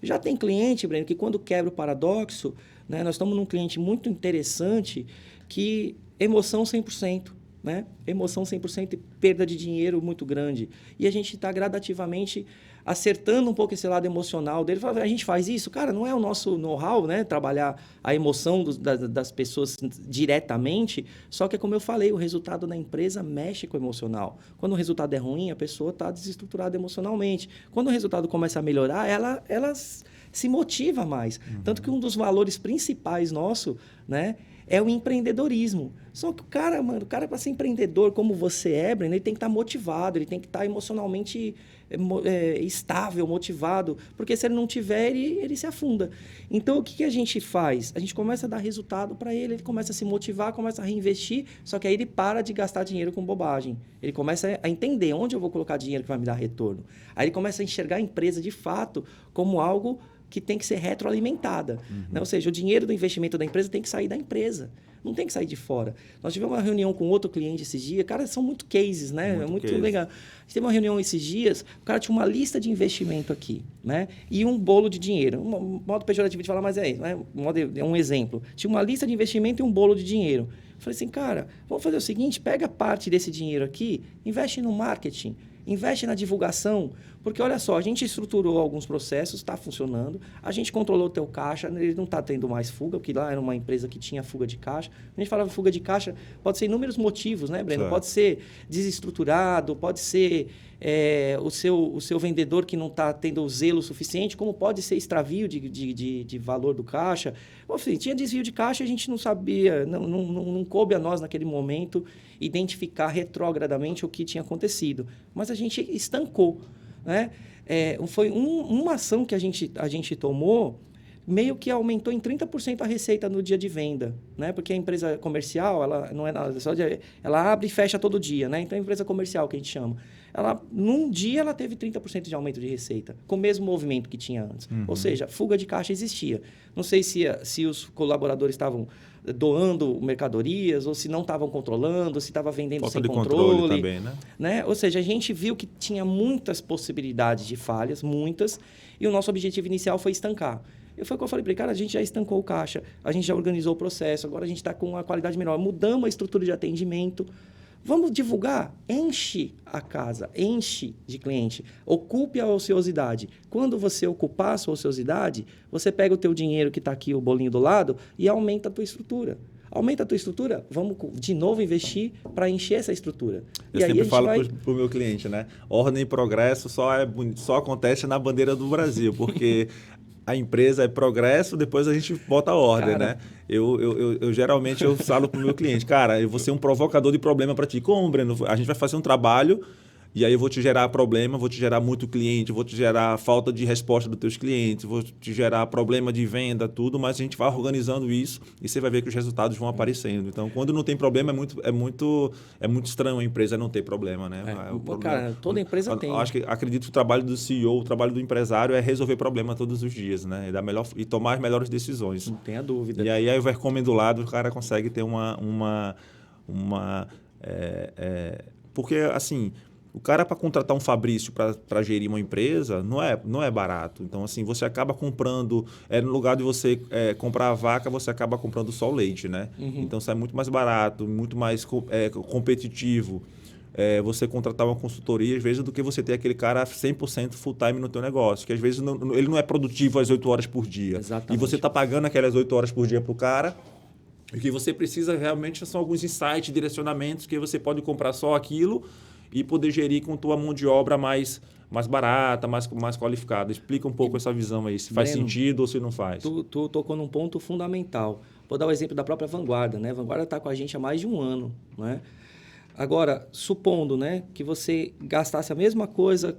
Já tem cliente, Breno, que quando quebra o paradoxo, né, nós estamos num cliente muito interessante que emoção 100%. Né? Emoção 100% e perda de dinheiro muito grande. E a gente está gradativamente acertando um pouco esse lado emocional dele. A gente faz isso? Cara, não é o nosso know-how, né? Trabalhar a emoção das pessoas diretamente, só que é como eu falei, o resultado da empresa mexe com o emocional. Quando o resultado é ruim, a pessoa está desestruturada emocionalmente. Quando o resultado começa a melhorar, ela se motiva mais. Tanto que um dos valores principais nosso, né, é o empreendedorismo. Só que o cara para ser empreendedor como você é, Breno, ele tem que estar motivado, ele tem que estar emocionalmente estável, motivado, porque se ele não tiver, ele se afunda. Então, o que a gente faz? A gente começa a dar resultado para ele começa a se motivar, começa a reinvestir, só que aí ele para de gastar dinheiro com bobagem. Ele começa a entender onde eu vou colocar dinheiro que vai me dar retorno. Aí ele começa a enxergar a empresa, de fato, como algo que tem que ser retroalimentada. Né? Ou seja, o dinheiro do investimento da empresa tem que sair da empresa. Não tem que sair de fora. Nós tivemos uma reunião com outro cliente esses dias. Cara, são muito cases, né? Muito legal. A gente teve uma reunião esses dias, o cara tinha uma lista de investimento aqui, né? E um bolo de dinheiro. Um modo pejorativo de falar, mas é um exemplo. Tinha uma lista de investimento e um bolo de dinheiro. Eu falei assim, cara, vamos fazer o seguinte, pega parte desse dinheiro aqui, investe no marketing, investe na divulgação, Porque, olha só, a gente estruturou alguns processos, está funcionando, a gente controlou o teu caixa, ele não está tendo mais fuga, porque lá era uma empresa que tinha fuga de caixa. A gente falava fuga de caixa, pode ser inúmeros motivos, né, Breno? Certo. Pode ser desestruturado, pode ser o seu vendedor que não está tendo o zelo suficiente, como pode ser extravio de valor do caixa. Enfim, tinha desvio de caixa, a gente não sabia, não coube a nós naquele momento identificar retrogradamente o que tinha acontecido. Mas a gente estancou, né? Foi uma ação que a gente tomou, meio que aumentou em 30% a receita no dia de venda, né? Porque a empresa comercial, ela não é nada só ela abre e fecha todo dia, né? Então, a empresa comercial que a gente chama, num dia ela teve 30% de aumento de receita, com o mesmo movimento que tinha antes. Ou seja, fuga de caixa existia. Não sei se os colaboradores estavam doando mercadorias, ou se não estavam controlando, ou se estava vendendo Falta sem de controle também, né? Ou seja, a gente viu que tinha muitas possibilidades de falhas, muitas, e o nosso objetivo inicial foi estancar. Foi o que eu falei para ele, cara, a gente já estancou o caixa, a gente já organizou o processo, agora a gente está com uma qualidade melhor, mudamos a estrutura de atendimento. Vamos divulgar? Enche a casa, enche de cliente, ocupe a ociosidade. Quando você ocupar a sua ociosidade, você pega o teu dinheiro que está aqui, o bolinho do lado, e aumenta a tua estrutura. Aumenta a tua estrutura, vamos de novo investir para encher essa estrutura. Eu sempre falo para o meu cliente, né? Ordem e progresso só acontece na bandeira do Brasil, porque a empresa é progresso, depois a gente bota a ordem, cara, né? Eu geralmente falo para o meu cliente, cara, eu vou ser um provocador de problema para ti. Como, Breno? A gente vai fazer um trabalho e aí eu vou te gerar problema, vou te gerar muito cliente, vou te gerar falta de resposta dos teus clientes, vou te gerar problema de venda, tudo, mas a gente vai organizando isso e você vai ver que os resultados vão aparecendo. Então, quando não tem problema, é muito estranho a empresa não ter problema, né? Cara, toda empresa tem. Acredito que o trabalho do CEO, o trabalho do empresário é resolver problema todos os dias, né? E tomar as melhores decisões. Não tenha dúvida. E aí o Vercomen do lado, o cara consegue ter porque, assim, o cara, para contratar um Fabrício para gerir uma empresa, não é barato. Então, assim, você acaba comprando... no lugar de você comprar a vaca, você acaba comprando só o leite, né? Então, sai muito mais barato, muito mais competitivo. Você contratar uma consultoria, às vezes, do que você ter aquele cara 100% full-time no teu negócio. Que, às vezes, ele não é produtivo às 8 horas por dia. Exatamente. E você está pagando aquelas 8 horas por dia para o cara... O que você precisa realmente são alguns insights, direcionamentos, que você pode comprar só aquilo e poder gerir com tua mão de obra mais barata, mais qualificada. Explica um pouco essa visão aí, se faz sentido ou se não faz. Tu tocou num ponto fundamental. Vou dar o exemplo da própria Vanguarda, né? A Vanguarda está com a gente há mais de um ano, né? Agora, supondo, né, que você gastasse a mesma coisa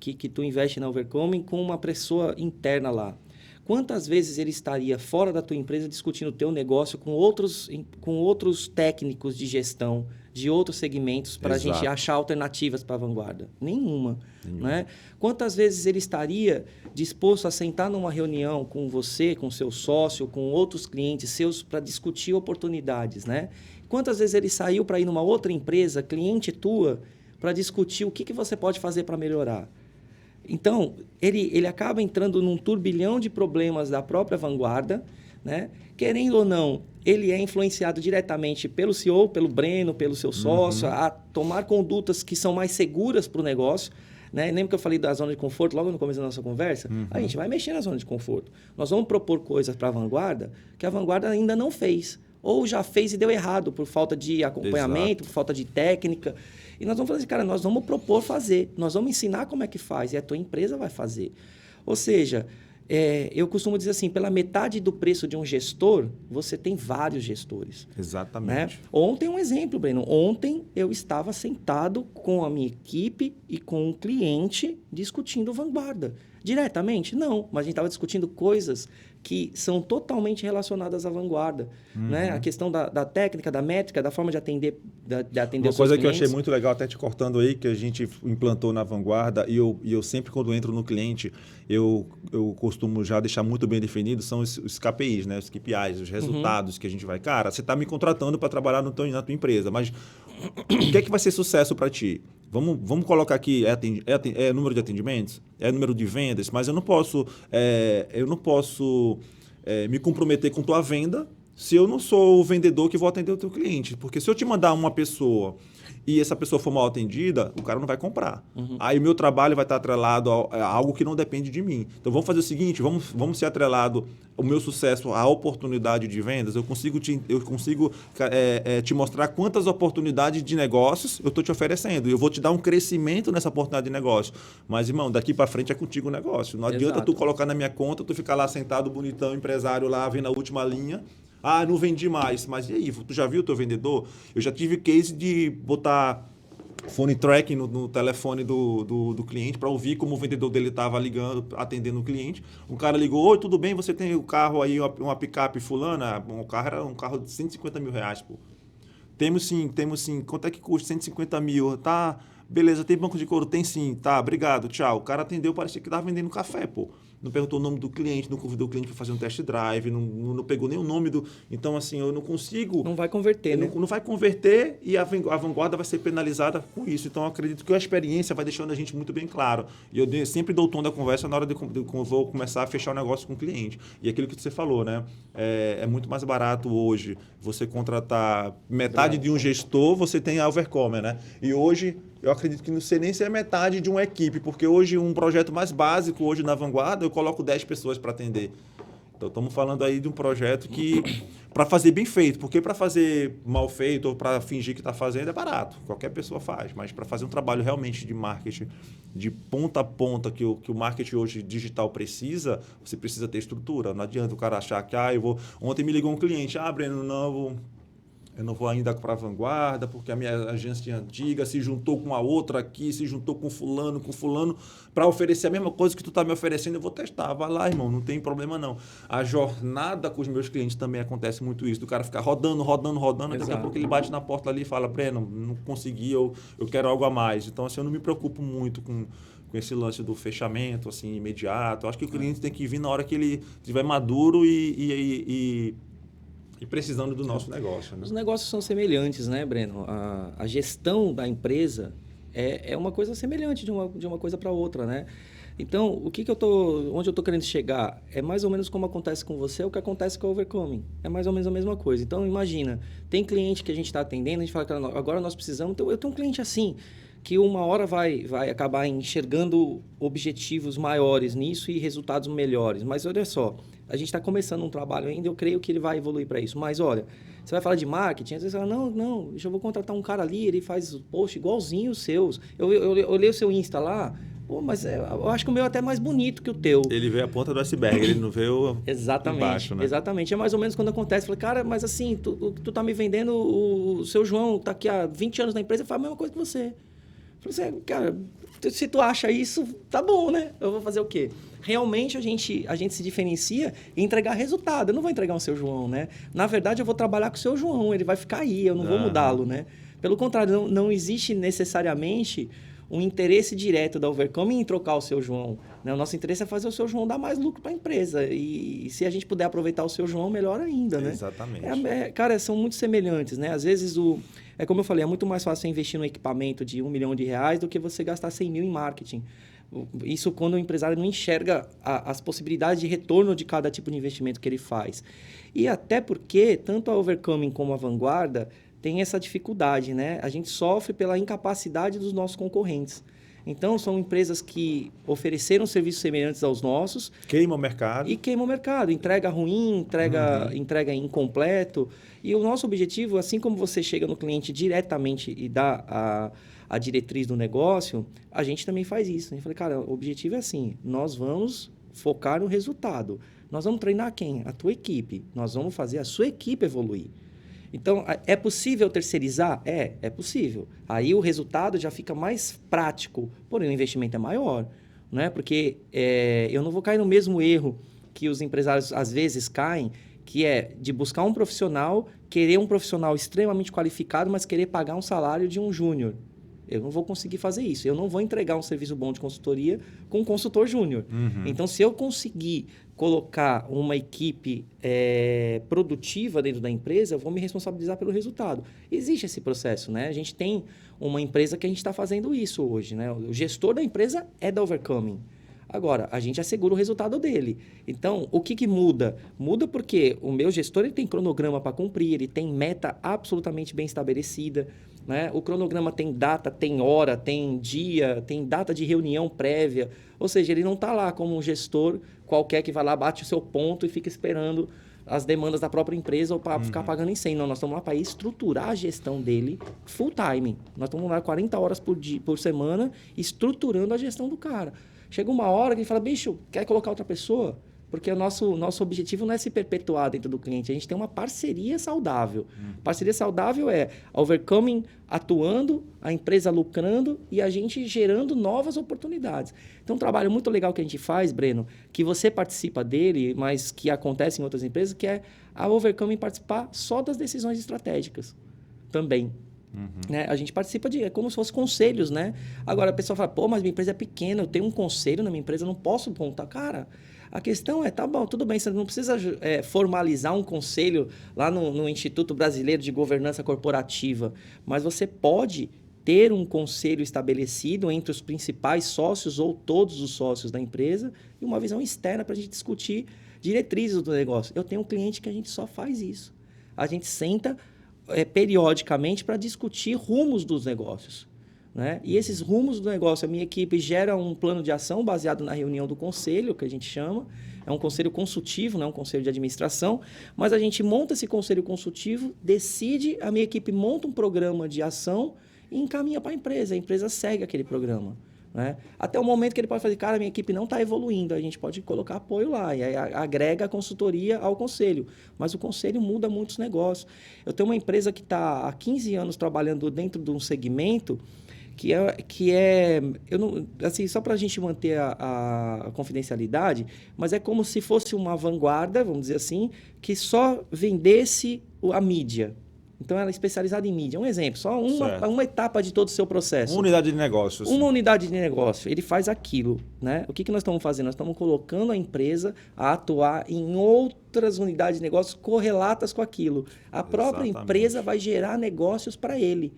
que tu investe na Overcoming com uma pessoa interna lá. Quantas vezes ele estaria fora da tua empresa discutindo o teu negócio com outros técnicos de gestão de outros segmentos para a gente achar alternativas para a Vanguarda? Nenhuma. Né? Quantas vezes ele estaria disposto a sentar numa reunião com você, com seu sócio, com outros clientes seus para discutir oportunidades? Né? Quantas vezes ele saiu para ir numa outra empresa, cliente tua, para discutir o que você pode fazer para melhorar? Então, ele acaba entrando num turbilhão de problemas da própria Vanguarda, né? Querendo ou não, ele é influenciado diretamente pelo CEO, pelo Breno, pelo seu sócio, a tomar condutas que são mais seguras para o negócio. Né? Lembra que eu falei da zona de conforto logo no começo da nossa conversa? A gente vai mexer na zona de conforto. Nós vamos propor coisas para a Vanguarda que a Vanguarda ainda não fez. Ou já fez e deu errado por falta de acompanhamento, por falta de técnica. E nós vamos falar assim, cara, nós vamos propor fazer. Nós vamos ensinar como é que faz e a tua empresa vai fazer. Ou seja, eu costumo dizer assim, pela metade do preço de um gestor, você tem vários gestores. Exatamente. Né? Ontem, um exemplo, Breno. Ontem eu estava sentado com a minha equipe e com um cliente discutindo Vanguarda. Diretamente? Não, mas a gente estava discutindo coisas que são totalmente relacionadas à Vanguarda. Né? A questão da técnica, da métrica, da forma de atender Uma coisa que eu achei muito legal, até te cortando aí, que a gente implantou na Vanguarda, e eu sempre, quando entro no cliente, eu costumo já deixar muito bem definido, são os KPIs, né? Os KPIs, os resultados que a gente vai... Cara, você está me contratando para trabalhar na tua empresa, mas o que é que vai ser sucesso para ti? Vamos colocar aqui, é número de atendimentos, é número de vendas, mas eu não posso me comprometer com tua venda se eu não sou o vendedor que vou atender o teu cliente. Porque se eu te mandar uma pessoa e essa pessoa for mal atendida, o cara não vai comprar. Aí o meu trabalho vai estar atrelado a algo que não depende de mim. Então vamos fazer o seguinte, vamos ser atrelado o meu sucesso à oportunidade de vendas. Eu consigo te mostrar quantas oportunidades de negócios eu estou te oferecendo. Eu vou te dar um crescimento nessa oportunidade de negócio. Mas, irmão, daqui para frente é contigo o negócio. Não adianta tu colocar na minha conta, tu ficar lá sentado bonitão, empresário lá, vendo a última linha. Ah, não vendi mais. Mas e aí, tu já viu o teu vendedor? Eu já tive case de botar phone tracking no telefone do cliente para ouvir como o vendedor dele estava ligando, atendendo o cliente. Um cara ligou, oi, tudo bem? Você tem o carro aí, uma picape fulana? O carro era um carro de 150 mil reais, pô. Temos sim. Quanto é que custa? 150 mil. Tá, beleza, tem banco de couro? Tem sim. Tá, obrigado, tchau. O cara atendeu, parecia que estava vendendo café, pô. Não perguntou o nome do cliente, não convidou o cliente para fazer um test drive, não pegou nem o nome do... Então, assim, eu não consigo... Não vai converter, né? Não vai converter e a vanguarda vai ser penalizada com isso. Então, eu acredito que a experiência vai deixando a gente muito bem claro. E eu sempre dou o tom da conversa na hora de vou começar a fechar o negócio com o cliente. E aquilo que você falou, né? É muito mais barato hoje você contratar metade de um gestor, você tem a Overcomer, né? E hoje... Eu acredito que não sei nem se é metade de uma equipe, porque hoje um projeto mais básico, hoje na Vanguarda, eu coloco 10 pessoas para atender. Então, estamos falando aí de um projeto que, para fazer bem feito, porque para fazer mal feito ou para fingir que está fazendo é barato, qualquer pessoa faz, mas para fazer um trabalho realmente de marketing, de ponta a ponta, que o marketing hoje digital precisa, você precisa ter estrutura. Não adianta o cara achar que, eu vou... Ontem me ligou um cliente, Breno, eu não vou ainda para a Vanguarda, porque a minha agência antiga se juntou com a outra aqui, se juntou com fulano, para oferecer a mesma coisa que tu está me oferecendo, eu vou testar. Vai lá, irmão, não tem problema não. A jornada com os meus clientes também acontece muito isso, do cara ficar rodando, daqui a pouco ele bate na porta ali e fala, Breno, não consegui, eu quero algo a mais. Então, assim, eu não me preocupo muito com esse lance do fechamento, assim, imediato. Eu acho que o cliente tem que vir na hora que ele estiver maduro e precisando do nosso negócio. Né? Os negócios são semelhantes, né, Breno? A gestão da empresa é uma coisa semelhante de uma coisa para outra, né? Então, onde eu estou querendo chegar é mais ou menos como acontece com você, o que acontece com a Overcoming. É mais ou menos a mesma coisa. Então, imagina, tem cliente que a gente está atendendo, a gente fala que agora nós precisamos... Então, eu tenho um cliente assim, que uma hora vai acabar enxergando objetivos maiores nisso e resultados melhores. Mas olha só, a gente está começando um trabalho ainda, eu creio que ele vai evoluir para isso. Mas olha, você vai falar de marketing, às vezes você fala, não, eu vou contratar um cara ali, ele faz post igualzinho os seus. Eu olhei o seu Insta lá, pô, mas eu acho que o meu é até mais bonito que o teu. Ele vê a ponta do iceberg, ele não vê o embaixo, né? Exatamente. É mais ou menos quando acontece. Falei, cara, mas assim, tu tá me vendendo, o seu João tá aqui há 20 anos na empresa e faz a mesma coisa que você. Falei assim, cara, se tu acha isso, tá bom, né? Eu vou fazer o quê? Realmente a gente se diferencia em entregar resultado. Eu não vou entregar o seu João, né? Na verdade, eu vou trabalhar com o seu João, ele vai ficar aí, eu não vou mudá-lo, né? Pelo contrário, não existe necessariamente um interesse direto da Overcoming em trocar o seu João. Né? O nosso interesse é fazer o seu João dar mais lucro para a empresa. E se a gente puder aproveitar o seu João, melhor ainda, né? Exatamente. Cara, são muito semelhantes, né? Às vezes, é como eu falei, é muito mais fácil você investir num equipamento de R$1 milhão do que você gastar 100 mil em marketing. Isso quando o empresário não enxerga as possibilidades de retorno de cada tipo de investimento que ele faz. E até porque, tanto a Overcoming como a Vanguarda tem essa dificuldade, né? A gente sofre pela incapacidade dos nossos concorrentes. Então, são empresas que ofereceram serviços semelhantes aos nossos. Queimam o mercado. E queimam o mercado. Entrega ruim, entrega incompleto. E o nosso objetivo, assim como você chega no cliente diretamente e dá a diretriz do negócio, a gente também faz isso. A gente fala, cara, o objetivo é assim, nós vamos focar no resultado. Nós vamos treinar quem? A tua equipe. Nós vamos fazer a sua equipe evoluir. Então, é possível terceirizar? É possível. Aí o resultado já fica mais prático, porém o investimento é maior. Né? Porque eu não vou cair no mesmo erro que os empresários às vezes caem, que é de buscar um profissional, querer um profissional extremamente qualificado, mas querer pagar um salário de um júnior. Eu não vou conseguir fazer isso. Eu não vou entregar um serviço bom de consultoria com um consultor júnior. Então, se eu conseguir colocar uma equipe produtiva dentro da empresa, eu vou me responsabilizar pelo resultado. Existe esse processo, né? A gente tem uma empresa que a gente está fazendo isso hoje, né? O gestor da empresa é da Overcoming. Agora, a gente assegura o resultado dele. Então, o que muda? Muda porque o meu gestor ele tem cronograma para cumprir, ele tem meta absolutamente bem estabelecida. né? O cronograma tem data, tem hora, tem dia, tem data de reunião prévia. Ou seja, ele não está lá como um gestor qualquer que vai lá, bate o seu ponto e fica esperando as demandas da própria empresa ou para ficar pagando em 100. Não, nós estamos lá para estruturar a gestão dele full time. Nós estamos lá 40 horas por semana estruturando a gestão do cara. Chega uma hora que ele fala, bicho, quer colocar outra pessoa? Porque o nosso objetivo não é se perpetuar dentro do cliente, a gente tem uma parceria saudável. Parceria saudável é a Overcoming atuando, a empresa lucrando e a gente gerando novas oportunidades. Então, um trabalho muito legal que a gente faz, Breno, que você participa dele, mas que acontece em outras empresas, que é a Overcoming participar só das decisões estratégicas também. Né? A gente participa de... É como se fosse conselhos, né? Agora, a pessoa fala, pô, mas minha empresa é pequena, eu tenho um conselho na minha empresa, eu não posso montar. Cara, a questão é, tá bom, tudo bem, você não precisa formalizar um conselho lá no Instituto Brasileiro de Governança Corporativa, mas você pode ter um conselho estabelecido entre os principais sócios ou todos os sócios da empresa e uma visão externa para a gente discutir diretrizes do negócio. Eu tenho um cliente que a gente só faz isso. A gente senta periodicamente para discutir rumos dos negócios. Né? E esses rumos do negócio, a minha equipe gera um plano de ação baseado na reunião do conselho, que a gente chama. É um conselho consultivo, não é um conselho de administração. Mas a gente monta esse conselho consultivo, decide, a minha equipe monta um programa de ação e encaminha para a empresa segue aquele programa. Né? Até o momento que ele pode fazer, cara, minha equipe não está evoluindo, a gente pode colocar apoio lá, e aí agrega a consultoria ao conselho, mas o conselho muda muitos negócios. Eu tenho uma empresa que está há 15 anos trabalhando dentro de um segmento que é eu não, assim, só para a gente manter a confidencialidade, mas é como se fosse uma vanguarda, vamos dizer assim, que só vendesse a mídia. Então, ela é especializada em mídia. Um exemplo, só uma etapa de todo o seu processo. Uma unidade de negócio. Assim. Uma unidade de negócio. Ele faz aquilo. Né? O que nós estamos fazendo? Nós estamos colocando a empresa a atuar em outras unidades de negócios correlatas com aquilo. A própria empresa vai gerar negócios para ele.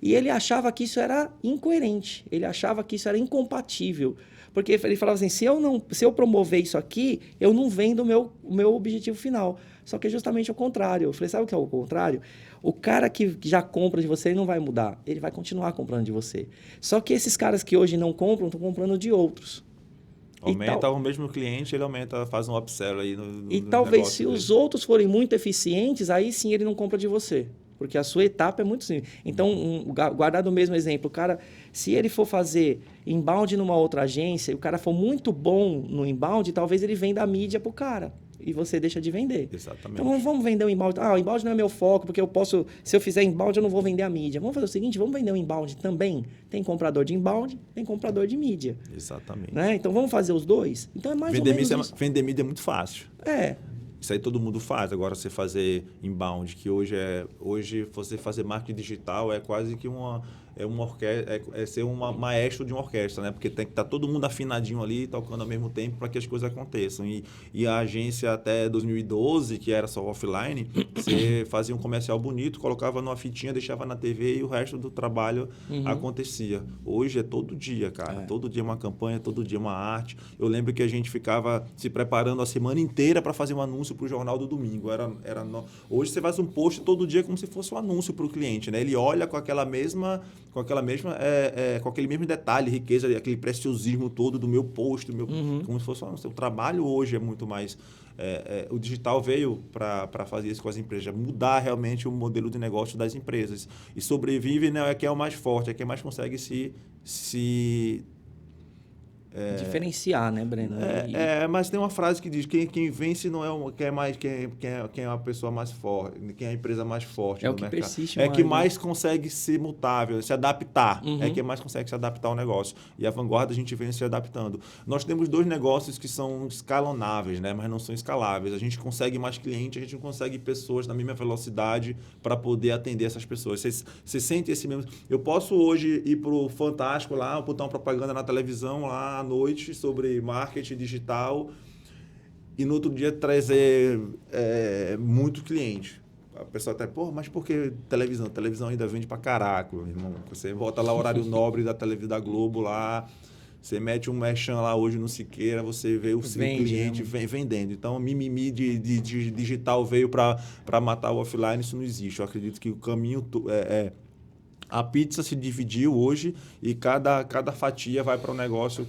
E ele achava que isso era incoerente. Ele achava que isso era incompatível. Porque ele falava assim, se eu promover isso aqui, eu não vendo o meu objetivo final. Só que é justamente o contrário. Eu falei, sabe o que é o contrário? O cara que já compra de você, ele não vai mudar. Ele vai continuar comprando de você. Só que esses caras que hoje não compram, estão comprando de outros. Aumenta o mesmo cliente, ele faz um upsell aí no E talvez negócio se dele. os outros forem muito eficientes, aí sim ele não compra de você. Porque a sua etapa é muito simples. Então, guardado o mesmo exemplo, o cara, se ele for fazer inbound numa outra agência e o cara for muito bom no inbound, talvez ele venda a mídia para o cara. E você deixa de vender. Exatamente. Então, vamos vender o inbound. O inbound não é meu foco, porque se eu fizer inbound, eu não vou vender a mídia. Vamos fazer o seguinte, vamos vender o inbound também. Tem comprador de inbound, tem comprador de mídia. Exatamente. Né? Então, vamos fazer os dois? Então, é mais ou menos isso. Vender mídia é muito fácil. É. Isso aí todo mundo faz. Agora, você fazer inbound, que hoje você fazer marketing digital é quase que ser um maestro de uma orquestra, né? Porque tem que estar todo mundo afinadinho ali, tocando ao mesmo tempo para que as coisas aconteçam. E a agência até 2012, que era só offline, você fazia um comercial bonito, colocava numa fitinha, deixava na TV e o resto do trabalho acontecia. Hoje é todo dia, cara. Todo dia uma campanha, todo dia uma arte. Eu lembro que a gente ficava se preparando a semana inteira para fazer um anúncio para o jornal do domingo. Hoje você faz um post todo dia como se fosse um anúncio para o cliente, né? Ele olha com aquele mesmo detalhe, riqueza, aquele preciosismo todo do meu post, como se fosse o seu trabalho hoje é muito mais... o digital veio para fazer isso com as empresas, mudar realmente o modelo de negócio das empresas. E sobrevive, né, é quem é o mais forte, é quem mais consegue se diferenciar, né, Breno? Mas tem uma frase que diz quem vence não é quem é a pessoa mais forte, quem é a empresa mais forte no mercado. É o que persiste mais. É que mais né? consegue ser mutável, se adaptar. É quem mais consegue se adaptar ao negócio. E a vanguarda a gente vem se adaptando. Nós temos 2 negócios que são escalonáveis, né, mas não são escaláveis. A gente consegue mais clientes, a gente não consegue pessoas na mesma velocidade para poder atender essas pessoas. Você sente esse mesmo... Eu posso hoje ir para o Fantástico lá, botar uma propaganda na televisão lá, noite sobre marketing digital e no outro dia trazer muito cliente. A pessoa até, mas por que televisão? Televisão ainda vende pra caraca, irmão. Você bota lá o horário nobre da televisão da Globo lá, você mete um merchan lá hoje no Siqueira, você vê o seu cliente vendendo. Então, mimimi de digital veio para matar o offline, isso não existe. Eu acredito que o caminho A pizza se dividiu hoje e cada fatia vai para o negócio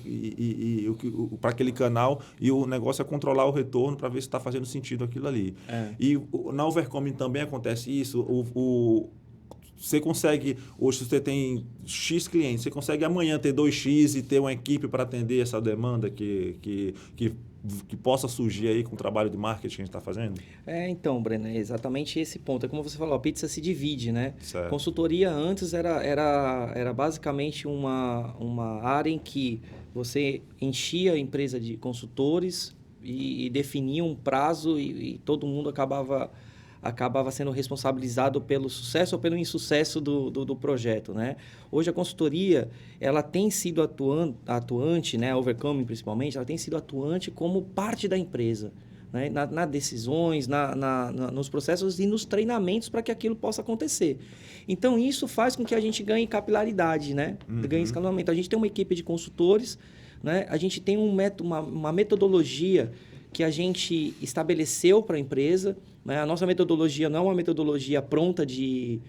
para aquele canal e o negócio é controlar o retorno para ver se está fazendo sentido aquilo ali. E na Overcoming também acontece isso. Você consegue, hoje você tem X clientes, você consegue amanhã ter 2X e ter uma equipe para atender essa demanda que possa surgir aí com o trabalho de marketing que a gente está fazendo? Então, Breno, é exatamente esse ponto. É como você falou, a pizza se divide, né? Certo. Consultoria antes era basicamente uma área em que você enchia a empresa de consultores e definia um prazo e todo mundo acabava sendo responsabilizado pelo sucesso ou pelo insucesso do projeto, né? Hoje a consultoria, ela tem sido atuante, né? A Overcoming principalmente, ela tem sido atuante como parte da empresa, né? Nas decisões, nos processos e nos treinamentos para que aquilo possa acontecer. Então, isso faz com que a gente ganhe capilaridade, né? Ganhe escalonamento. A gente tem uma equipe de consultores, né? A gente tem uma metodologia que a gente estabeleceu para a empresa, né? A nossa metodologia não é uma metodologia pronta de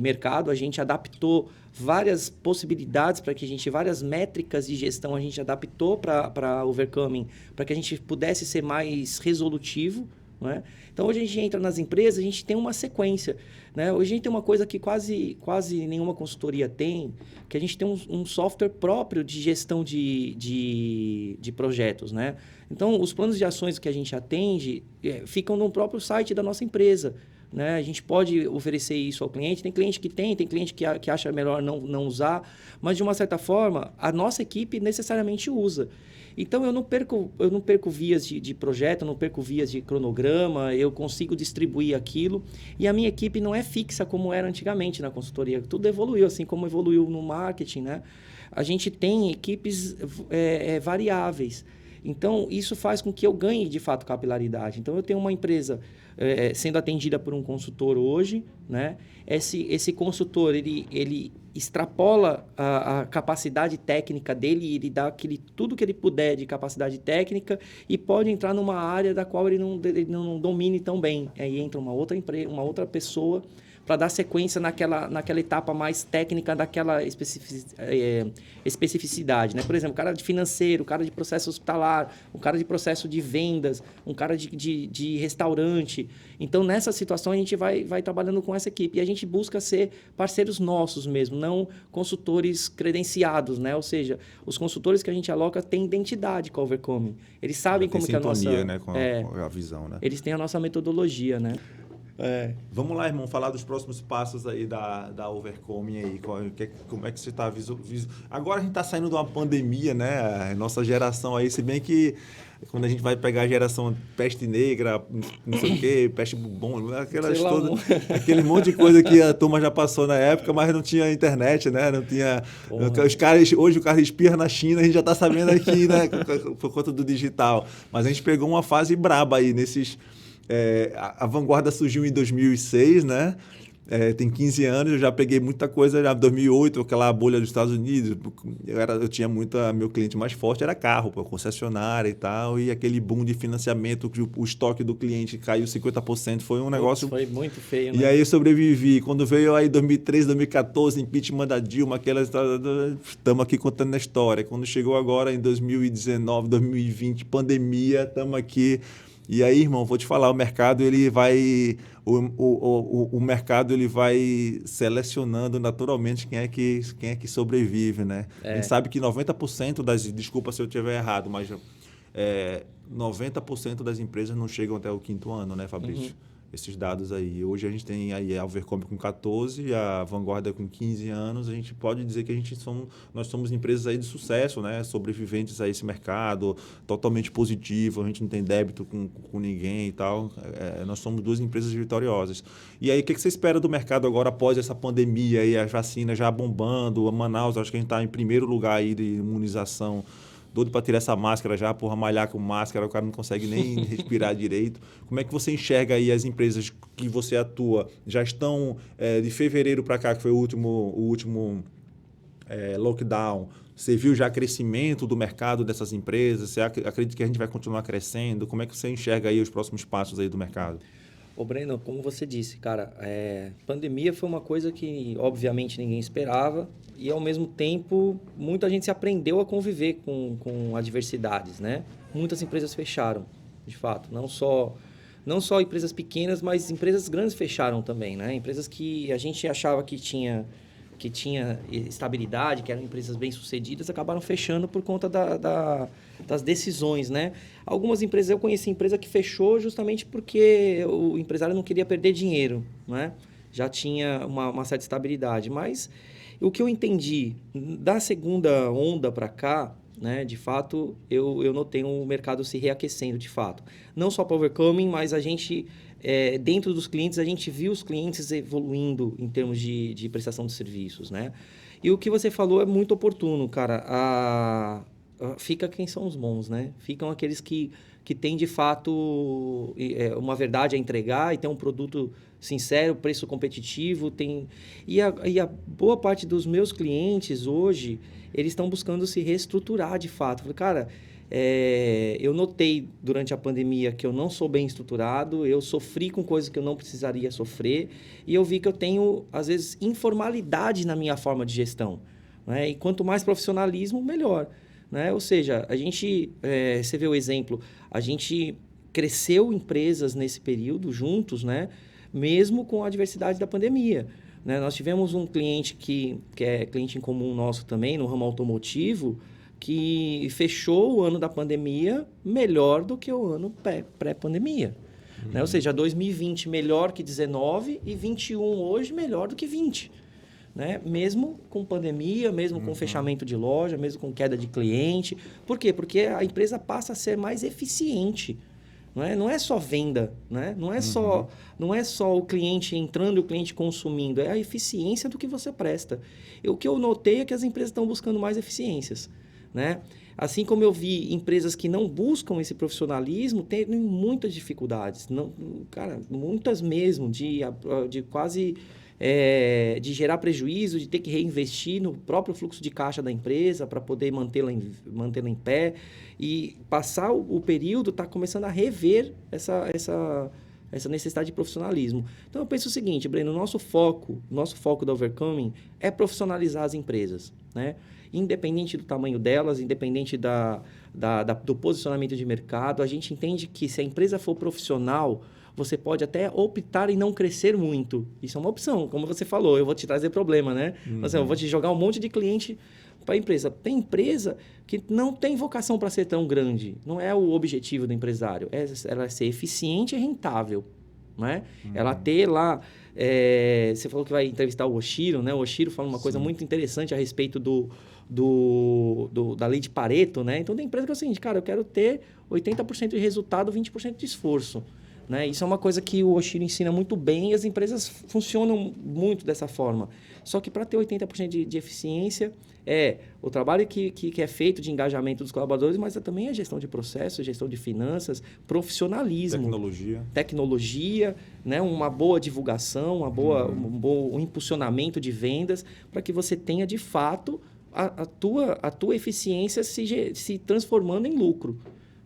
mercado, a gente adaptou várias possibilidades várias métricas de gestão a gente adaptou para Overcoming, para que a gente pudesse ser mais resolutivo, né? Então, hoje a gente entra nas empresas, a gente tem uma sequência, né? Hoje a gente tem uma coisa que quase nenhuma consultoria tem, que a gente tem um software próprio de gestão de projetos, né? Então, os planos de ações que a gente atende ficam no próprio site da nossa empresa, né? A gente pode oferecer isso ao cliente. Tem cliente que tem cliente que acha melhor não usar, mas de uma certa forma, a nossa equipe necessariamente usa. Então, eu não perco vias de projeto, eu não perco vias de cronograma, eu consigo distribuir aquilo. E a minha equipe não é fixa como era antigamente na consultoria. Tudo evoluiu, assim como evoluiu no marketing, né? A gente tem equipes variáveis. Então, isso faz com que eu ganhe, de fato, capilaridade. Então, eu tenho uma empresa sendo atendida por um consultor hoje, né? Esse consultor, ele extrapola a capacidade técnica dele, ele dá tudo que ele puder de capacidade técnica e pode entrar numa área da qual ele não domine tão bem. Aí entra uma outra empresa, uma outra pessoa para dar sequência naquela etapa mais técnica daquela especificidade, né? Por exemplo, o cara de financeiro, o cara de processo hospitalar, o cara de processo de vendas, um cara de restaurante. Então, nessa situação, a gente vai trabalhando com essa equipe. E a gente busca ser parceiros nossos mesmo, não consultores credenciados, né? Ou seja, os consultores que a gente aloca têm identidade com a Overcoming. Eles sabem como que a nossa... sintonia, né? Com a visão, né? Eles têm a nossa metodologia, né? Vamos lá, irmão, falar dos próximos passos aí da Overcoming aí. Como é que você está Agora a gente está saindo de uma pandemia, né? A nossa geração aí, se bem que quando a gente vai pegar a geração peste negra, não sei o quê, peste bubon, aquele monte de coisa que a turma já passou na época, mas não tinha internet, né? Não tinha... Hoje o cara espirra na China, a gente já está sabendo aqui, né? Por conta do digital. Mas a gente pegou uma fase braba aí nesses... a Vanguarda surgiu em 2006, né? Tem 15 anos, eu já peguei muita coisa já em 2008, aquela bolha dos Estados Unidos. Eu tinha meu cliente mais forte era carro, concessionária e tal, e aquele boom de financiamento, que o estoque do cliente caiu 50%, foi um negócio... Foi muito feio, né? E aí eu sobrevivi. Quando veio aí 2013, 2014, impeachment da Dilma, estamos aqui contando a história. Quando chegou agora em 2019, 2020, pandemia, estamos aqui... E aí, irmão, vou te falar, o mercado ele vai selecionando naturalmente quem é que sobrevive, né? A gente sabe que 90% desculpa se eu estiver errado, mas 90% das empresas não chegam até o 5º ano, né, Fabrício? Esses dados aí. Hoje a gente tem aí a Overcoming com 14, a Vanguarda com 15 anos. A gente pode dizer que nós somos empresas aí de sucesso, né? Sobreviventes a esse mercado, totalmente positivo, a gente não tem débito com ninguém e tal. Nós somos 2 empresas vitoriosas. E aí, o que você espera do mercado agora após essa pandemia e as vacinas já bombando? Manaus, acho que a gente está em primeiro lugar aí de imunização. Doido para tirar essa máscara já, malhar com máscara, o cara não consegue nem respirar direito. Como é que você enxerga aí as empresas que você atua? Já estão de fevereiro para cá, que foi o último lockdown. Você viu já crescimento do mercado dessas empresas? Você acredita que a gente vai continuar crescendo? Como é que você enxerga aí os próximos passos aí do mercado? Ô, Breno, como você disse, cara, pandemia foi uma coisa que, obviamente, ninguém esperava e, ao mesmo tempo, muita gente se aprendeu a conviver com adversidades, né? Muitas empresas fecharam, de fato. Não só empresas pequenas, mas empresas grandes fecharam também, né? Empresas que a gente achava que tinha estabilidade, que eram empresas bem-sucedidas, acabaram fechando por conta das decisões, né? Algumas empresas, eu conheci empresa que fechou justamente porque o empresário não queria perder dinheiro, né? Já tinha uma certa estabilidade. Mas o que eu entendi, da segunda onda para cá, né? De fato, eu notei o mercado se reaquecendo, de fato. Não só para o Overcoming, mas a gente... dentro dos clientes, a gente viu os clientes evoluindo em termos de prestação de serviços, né? E o que você falou é muito oportuno, cara. Fica quem são os bons, né? Ficam aqueles que têm, de fato, uma verdade a entregar e tem um produto sincero, preço competitivo. E a boa parte dos meus clientes hoje, eles estão buscando se reestruturar, de fato. Falei, cara... eu notei durante a pandemia que eu não sou bem estruturado, eu sofri com coisas que eu não precisaria sofrer e eu vi que eu tenho, às vezes, informalidade na minha forma de gestão, né? E quanto mais profissionalismo, melhor, né? Ou seja, você vê o exemplo, a gente cresceu empresas nesse período juntos, né? Mesmo com a adversidade da pandemia, né? Nós tivemos um cliente que é cliente em comum nosso também, no ramo automotivo, que fechou o ano da pandemia melhor do que o ano pré-pandemia. Né? Ou seja, 2020 melhor que 19 e 21 hoje melhor do que 20. Né? Mesmo com pandemia, mesmo com fechamento de loja, mesmo com queda de cliente. Por quê? Porque a empresa passa a ser mais eficiente. Não é só venda, né? Não é só o cliente entrando e o cliente consumindo, é a eficiência do que você presta. O que eu notei é que as empresas estão buscando mais eficiências. Né? Assim como eu vi empresas que não buscam esse profissionalismo terem muitas dificuldades, cara, muitas mesmo, de quase de gerar prejuízo, de ter que reinvestir no próprio fluxo de caixa da empresa para poder mantê-la em pé. E passar o período está começando a rever essa necessidade de profissionalismo. Então, eu penso o seguinte, Breno, nosso foco da Overcoming é profissionalizar as empresas, né? Independente do tamanho delas, independente do posicionamento de mercado, a gente entende que se a empresa for profissional, você pode até optar em não crescer muito. Isso é uma opção, como você falou, eu vou te trazer problema, né? Eu vou te jogar um monte de cliente para a empresa. Tem empresa que não tem vocação para ser tão grande, não é o objetivo do empresário, ela ser eficiente e rentável, né? Ela ter lá... você falou que vai entrevistar o Oshiro, né? O Oshiro fala uma coisa muito interessante a respeito da lei de Pareto, né? Então, tem empresa que é o seguinte, cara, eu quero ter 80% de resultado, 20% de esforço. Né? Isso é uma coisa que o Oshiro ensina muito bem e as empresas funcionam muito dessa forma. Só que para ter 80% de eficiência, o trabalho que é feito de engajamento dos colaboradores, mas também a gestão de processos, gestão de finanças, profissionalismo. Tecnologia, né? Uma boa divulgação, um impulsionamento de vendas, para que você tenha, de fato, a tua eficiência se transformando em lucro.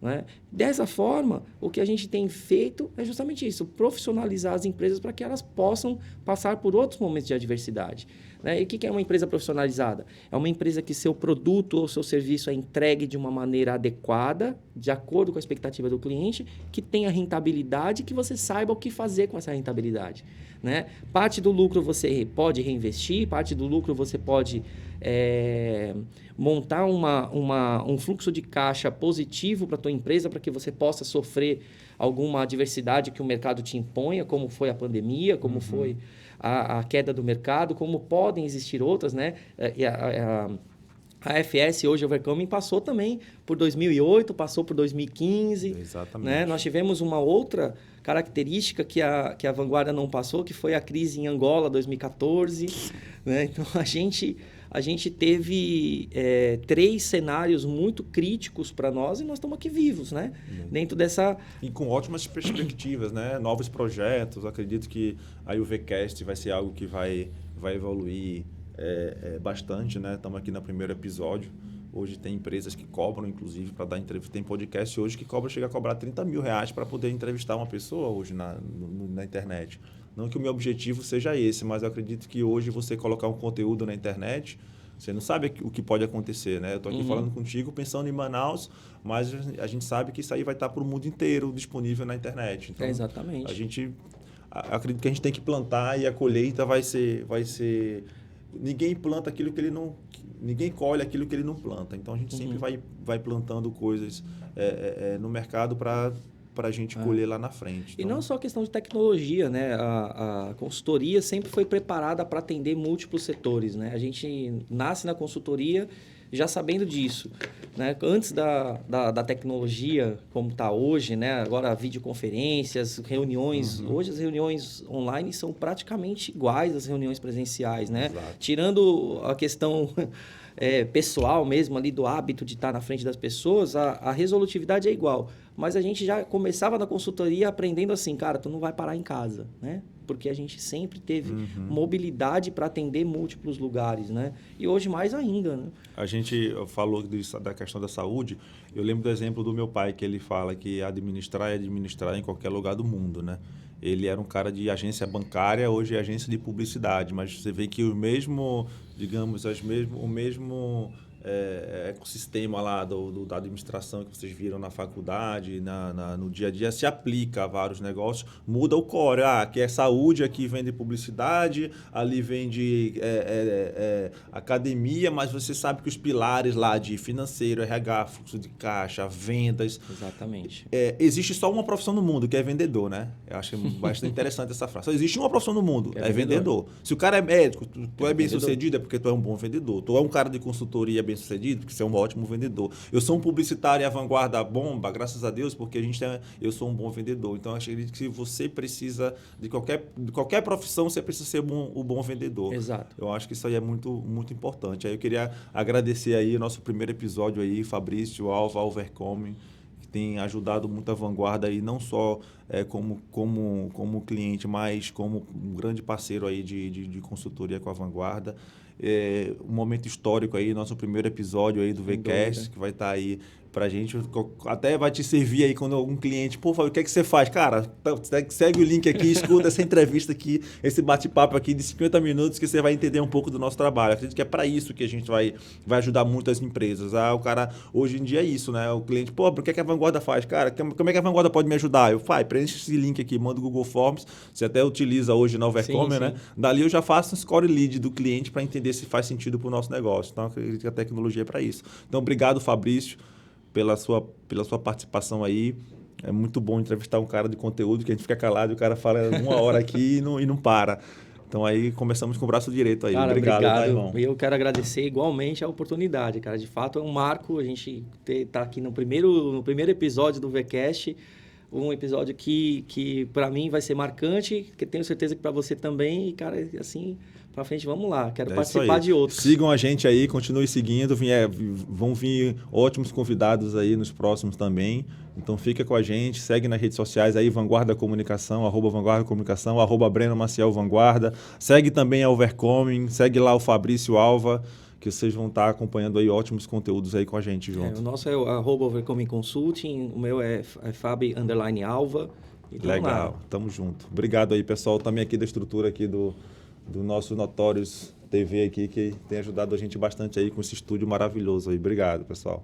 Né? Dessa forma, o que a gente tem feito é justamente isso, profissionalizar as empresas para que elas possam passar por outros momentos de adversidade. Né? E o que é uma empresa profissionalizada? É uma empresa que seu produto ou seu serviço é entregue de uma maneira adequada, de acordo com a expectativa do cliente, que tenha rentabilidade, que você saiba o que fazer com essa rentabilidade. Né? Parte do lucro você pode reinvestir, parte do lucro você pode montar um fluxo de caixa positivo para a tua empresa, para que você possa sofrer alguma adversidade que o mercado te imponha, como foi a pandemia, como foi a queda do mercado, como podem existir outras, né? A FS, hoje, Overcoming, passou também por 2008, passou por 2015. Exatamente. Né? Nós tivemos uma outra característica que a Vanguarda não passou, que foi a crise em Angola, 2014. Né? Então, a gente teve 3 cenários muito críticos para nós e nós estamos aqui vivos, né? Dentro dessa... E com ótimas perspectivas, né? Novos projetos. Acredito que aí o VCast vai ser algo que vai evoluir bastante, né? Estamos aqui no primeiro episódio, Hoje tem empresas que cobram, inclusive, para dar entrevista. Tem podcast hoje que chega a cobrar R$30 mil para poder entrevistar uma pessoa hoje na internet. Não que o meu objetivo seja esse, mas eu acredito que hoje você colocar um conteúdo na internet, você não sabe o que pode acontecer, né? Eu estou aqui falando contigo, pensando em Manaus, mas a gente sabe que isso aí vai estar para o mundo inteiro disponível na internet. Então, exatamente. Acredito que a gente tem que plantar e a colheita vai ser... Ninguém planta aquilo que ele não... Ninguém colhe aquilo que ele não planta. Então, a gente sempre vai plantando coisas no mercado para a gente colher lá na frente. Então... E não só a questão de tecnologia, né? A consultoria sempre foi preparada para atender múltiplos setores, né? A gente nasce na consultoria já sabendo disso, né? Antes da tecnologia como está hoje, né? Agora videoconferências, reuniões. Hoje as reuniões online são praticamente iguais às reuniões presenciais, né? Exato. Tirando a questão pessoal mesmo ali do hábito de estar na frente das pessoas, a resolutividade é igual. Mas a gente já começava na consultoria aprendendo assim, cara, tu não vai parar em casa, né? Porque a gente sempre teve mobilidade para atender múltiplos lugares, né? E hoje mais ainda, né? A gente falou da questão da saúde. Eu lembro do exemplo do meu pai, que ele fala que administrar é administrar em qualquer lugar do mundo, né? Ele era um cara de agência bancária, hoje é agência de publicidade, mas você vê que o mesmo, digamos, o mesmo ecossistema lá da administração que vocês viram na faculdade, no dia a dia, se aplica a vários negócios, muda o core. Aqui é saúde, aqui vende publicidade, ali vende academia, mas você sabe que os pilares lá de financeiro, RH, fluxo de caixa, vendas... Exatamente. Existe só uma profissão no mundo, que é vendedor, né? Eu acho bastante interessante essa frase. Só existe uma profissão no mundo, é vendedor. Se o cara é médico, tu é bem-sucedido, é porque tu é um bom vendedor. Tu é um cara de consultoria bem-sucedido, porque você é um ótimo vendedor. Eu sou um publicitário e a vanguarda bomba, graças a Deus, porque eu sou um bom vendedor. Então, eu acredito que se você precisa de qualquer profissão, você precisa ser o bom vendedor. Exato. Eu acho que isso aí é muito, muito importante. Aí eu queria agradecer aí o nosso primeiro episódio aí, Fabrício, Alva, Overcoming, que tem ajudado muito a vanguarda aí, não só como cliente, mas como um grande parceiro aí de consultoria com a vanguarda. Um momento histórico aí, nosso primeiro episódio aí do VCast, que vai estar aí pra gente, até vai te servir aí quando algum cliente, pô, Fábio, o que é que você faz? Cara, segue o link aqui, escuta essa entrevista aqui, esse bate-papo aqui de 50 minutos que você vai entender um pouco do nosso trabalho. Acredito que é para isso que a gente vai ajudar muito as empresas. O cara, hoje em dia é isso, né? O cliente, pô, o que é que a Vanguarda faz? Cara, como é que a Vanguarda pode me ajudar? Preenche esse link aqui, manda o Google Forms, você até utiliza hoje na Overcomer, né? Dali eu já faço um score lead do cliente para entender se faz sentido para o nosso negócio. Então, acredito que a tecnologia é para isso. Então, obrigado, Fabrício, pela sua participação aí. É muito bom entrevistar um cara de conteúdo que a gente fica calado e o cara fala 1 hora aqui e não para. Então aí começamos com o braço direito aí. Cara, obrigado. Tá, irmão? Eu quero agradecer igualmente a oportunidade, cara. De fato é um marco a gente estar aqui no primeiro episódio do VCast. Um episódio que para mim vai ser marcante, que tenho certeza que para você também. E, cara, assim, para frente, vamos lá. Quero participar de outros. Sigam a gente aí, continue seguindo. Vão vir ótimos convidados aí nos próximos também. Então, fica com a gente. Segue nas redes sociais aí, Vanguarda Comunicação, @Vanguarda Comunicação, @Breno Maciel Vanguarda. Segue também a Overcoming, segue lá o Fabrício Alva, que vocês vão estar acompanhando aí ótimos conteúdos aí com a gente junto. O nosso é o @Overcoming Consulting, o meu é Fabi_Alva. Legal, tamo junto. Obrigado aí, pessoal, também aqui da estrutura aqui do nosso Notórios TV aqui, que tem ajudado a gente bastante aí com esse estúdio maravilhoso aí. Obrigado, pessoal.